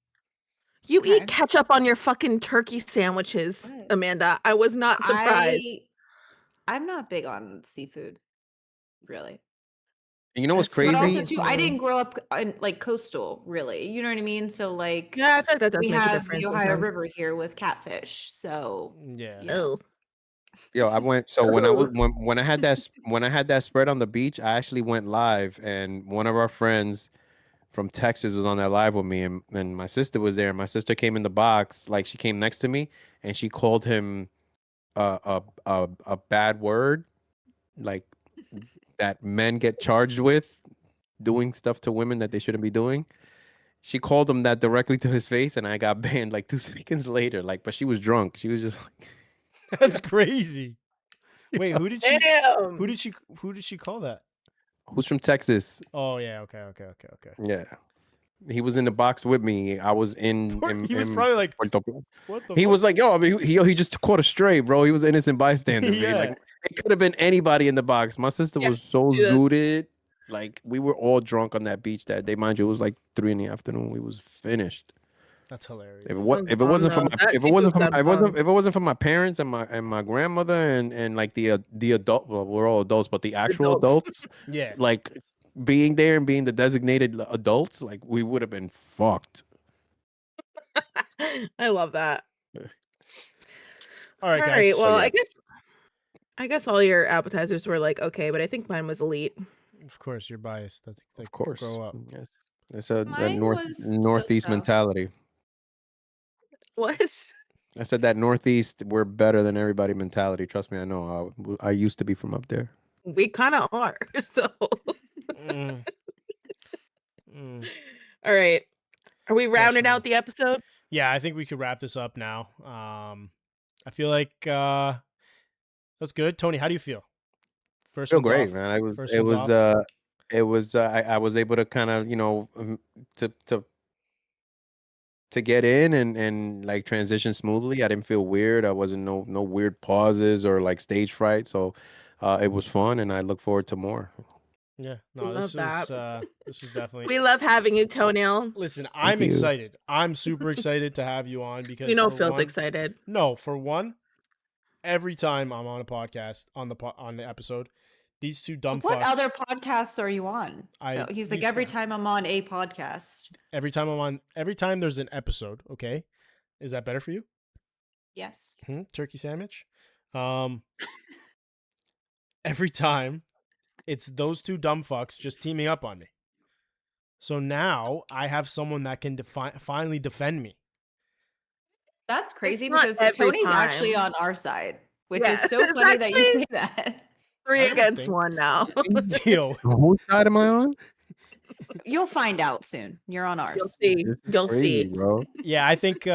You Okay. eat ketchup on your fucking turkey sandwiches, What? Amanda. I was not surprised. I'm not big on seafood, really. And you know what's That's so But crazy? also, too, I didn't grow up in like coastal, really. You know what I mean? So, like, Yeah, I feel like that does we make a have difference. the Ohio sometimes. River here with catfish. So, Yeah. you know. Ew. Yo, I went. So when I had that spread on the beach, I actually went live, and one of our friends from Texas was on that live with me, and my sister was there. My sister came in the box, like she came next to me, and she called him a bad word, like that men get charged with doing stuff to women that they shouldn't be doing. She called him that directly to his face, and I got banned like 2 seconds later. Like, but she was drunk. She was just like, That's crazy. Wait, who did Damn. she call that? "Who's from Texas?" Oh yeah, okay. Yeah, he was in the box with me. I was in. He was probably like, Puerto Plata. what the He fuck? was like, "Yo, I mean, he just caught a stray, bro. He was an innocent bystander. Man. Yeah. Like, it could have been anybody in the box. My sister Yeah, was so yeah. zooted. Like, we were all drunk on that beach that day. Mind you, it was like 3 in the afternoon. We was finished. That's hilarious. If it Sounds wasn't for bomb, my though. That if it wasn't seafood's for my, done if it wasn't for my parents and my grandmother and like the adult, well, we're all adults, but the actual Adults. adults, Yeah. like being there and being the designated adults, like we would have been fucked. I love that. All right, All guys. right. Well, yeah. I guess all your appetizers were like okay, but I think mine was elite. Of course, you're biased. That's like, Of course, grow up. Yes. It's a Mine was northeast so-so. mentality. What? I said that northeast, we're better than everybody mentality. Trust me, I know. I used to be from up there. We kind of are. So, Mm. Mm. all right. Are we rounding Questionable. out the episode? Yeah, I think we could wrap this up now. I feel like that's good. Tony, how do you feel? First Feel one's great, off. man. I was First it one's was off. it was I was able to kind of to get in and like transition smoothly. I didn't feel weird. I wasn't no weird pauses or like stage fright. So it was fun, and I look forward to more. Yeah, no, Love this that. was definitely. We love having you, Toenail. Listen, I'm you. excited. I'm super excited to have you on because You know, for Phil's one- excited. No, for one, every time I'm on a podcast on the episode, these two dumb What fucks. other podcasts are you on? I- Phil? He's you like, every said- time I'm on a podcast. Every time there's an episode. Okay, is that better for you? Yes. Turkey sandwich. Every time it's those two dumb fucks just teaming up on me. So now I have someone that can finally defend me. That's crazy not because every Tony's actually time. on our side, which Yeah, is so it's funny that you actually say that. 3 I don't against think- 1 now. Yo, Whose side am I on? You'll find out soon. You're on You'll ours. see. This is You'll crazy, see. bro. yeah, I think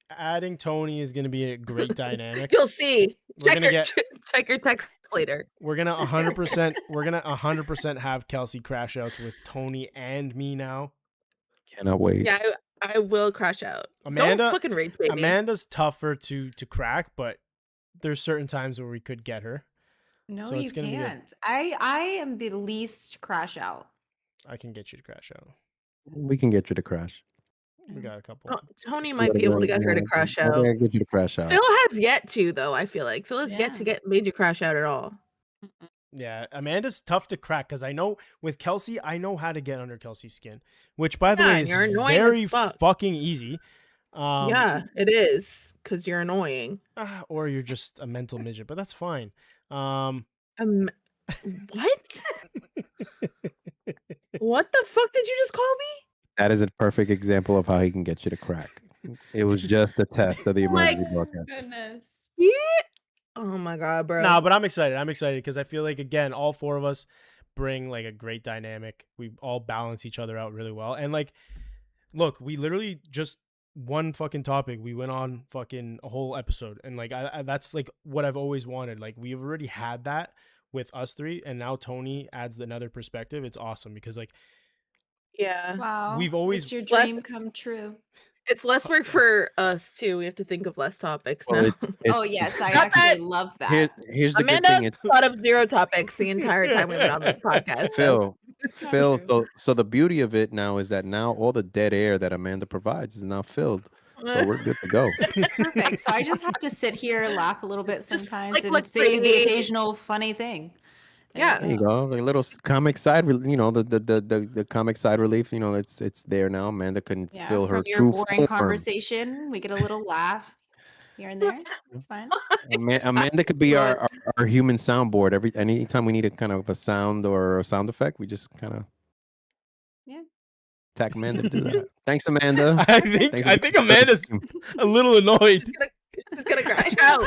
adding Tony is going to be a great dynamic. You'll see. We're gonna Check your text later. We're gonna 100% have Kelsey crash outs with Tony and me now. Cannot wait. Yeah, I will crash out. Amanda- Don't fucking rage bait me. Amanda's tougher to crack, but there's certain times where we could get her. No, So you it's gonna be good. can't. I am the least crash out. I can get you to crash out. We can get you to crash. We got a couple. Oh, Tony See might what be able to I'm get her to doing. crash I out. think I can get you to crash out. Phil has yet to, though. I feel like Phil has yet to Yeah. get made you crash out at all. Yeah, Amanda's tough to crack because I know with Kelsey, I know how to get under Kelsey's skin, which by the Yeah, way and is you're annoying as very fuck. fucking easy. Yeah, it is because you're annoying. Or you're just a mental midget, but that's fine. What? What the fuck did you just call me? That is a perfect example of how he can get you to crack. It was just a test of the Like, emergency broadcast. Goodness. Yeah. Oh my god, bro. No, but I'm excited. I'm excited because I feel like again, all four of us bring like a great dynamic. We all balance each other out really well. And like, look, we literally just one fucking topic. We went on fucking a whole episode, and like, I that's like what I've always wanted. Like, we've already had that with us three, and now Tony adds another perspective. It's awesome because like, Yeah. Wow. We've always- It's your Let- dream come true. It's less work for us too. We have to think of less topics Well, now. Oh yes, I Not actually that- love that. Here's the Amanda good thing. It's thought of 0 topics the entire time we've been on the podcast. so- Phil. true. So the beauty of it now is that now all the dead air that Amanda provides is now filled. So we're good to go. Perfect. So I just have to sit here, laugh a little bit Just, sometimes, like, and look say the pretty. occasional funny thing. Yeah. There you go. Like a little comic side, the comic side relief. It's there now. Amanda can Yeah, feel her from your true boring form. conversation, we get a little laugh here and there. It's fine. Amanda could be our human soundboard. Anytime we need a kind of a sound or a sound effect, we just kind of Yeah. attack Amanda to do that. Thanks, Amanda. I think Thanks, Amanda's a little annoyed. She's gonna crash out.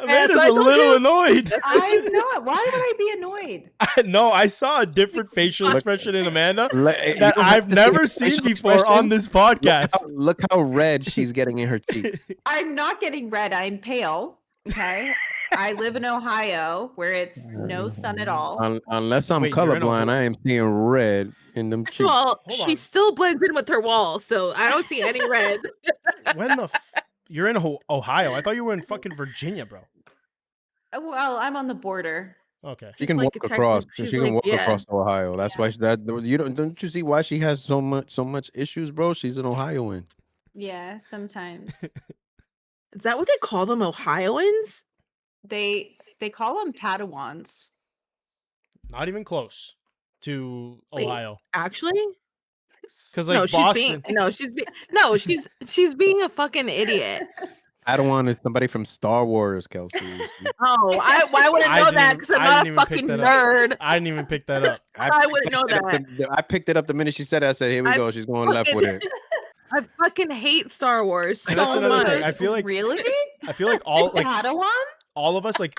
Amanda's I a told little you. annoyed. I'm not. Why would I be annoyed? No, I saw a different facial expression in Amanda You that don't have I've to see her never seen facial before on expression. this podcast. Look how red she's getting in her cheeks. I'm not getting red. I'm pale. Okay. I live in Ohio where it's no sun at all. Unless I'm Wait, you're in colorblind, I am seeing red in them First cheeks. of all, Hold she on. still blends in with her wall, so I don't see any red. When the you're in Ohio? I thought you were in fucking Virginia, bro. Well, I'm on the border. Okay. She She's can like walk a across. she's She can like- walk yeah. across to Ohio. That's Yeah. why you don't you see why she has so much issues, bro? She's an Ohioan. Yeah, sometimes Is that what they call them, Ohioans? they call them Padawans. Not even close to Wait. Ohio. Actually? Because like no, Boston. she's being a fucking idiot. Padawan is somebody from Star Wars, Kelsey. Oh, why would I know that? Because I'm I not didn't a even pick fucking that nerd. I didn't even pick that up. I wouldn't know I picked it up the minute she said it. I said, "Here we I go." She's going left with it. I fucking hate Star Wars And so that's another much. thing. I feel like Really? I feel like Padawan? all of us, like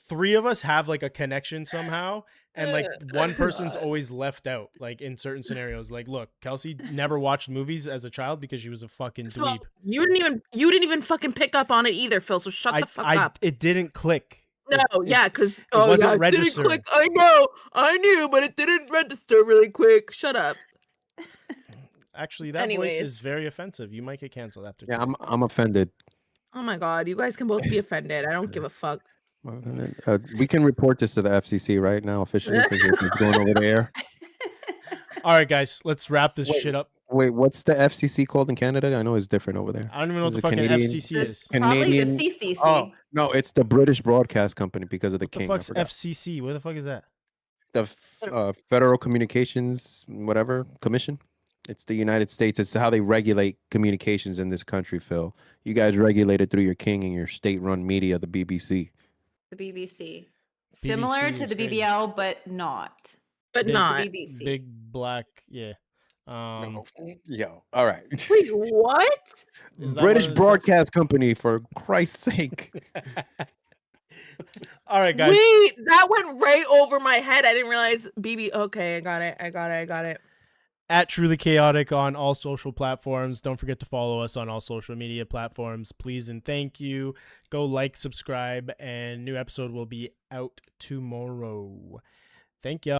3 of us have like a connection somehow, and like one person's always left out, like in certain scenarios. Like, look, Kelsey never watched movies as a child because she was a fucking So, dweeb. you didn't even fucking pick up on it either, Phil. So shut the fuck up. It didn't click. No, It- yeah, because wasn't it didn't registered. click. I knew, but it didn't register really quick. Shut up. Actually, that voice Anyways. is very offensive. You might get canceled after. Yeah, today. I'm offended. Oh my god, you guys can both be offended. I don't give a fuck. We can report this to the FCC right now officially since it's going over there. All right, guys, let's wrap this Wait. shit up. Wait, what's the FCC called in Canada? I know it's different over there. I don't even know what Is the it fucking Canadian? FCC is. Probably Canadian- the CCC. Oh no, it's the British Broadcast Company because of the What the king. I fuck's forgot. FCC? Where the fuck is that? The Federal Communications whatever commission. It's the United States. It's how they regulate communications in this country, Phil. You guys regulate it through your king and your state-run media, the BBC. The BBC. Similar to is the crazy. BBL, but not. But Big- not. The BBC. Big black, yeah. No. Yo, all right. Wait, what? Is that British what it said? Broadcast Company, for Christ's sake. All right, guys. Wait, that went right over my head. I didn't realize BB. Okay, I got it. At Truly Chaotic on all social platforms. Don't forget to follow us on all social media platforms. Please and thank you. Go like, subscribe, and new episode will be out tomorrow. Thank you.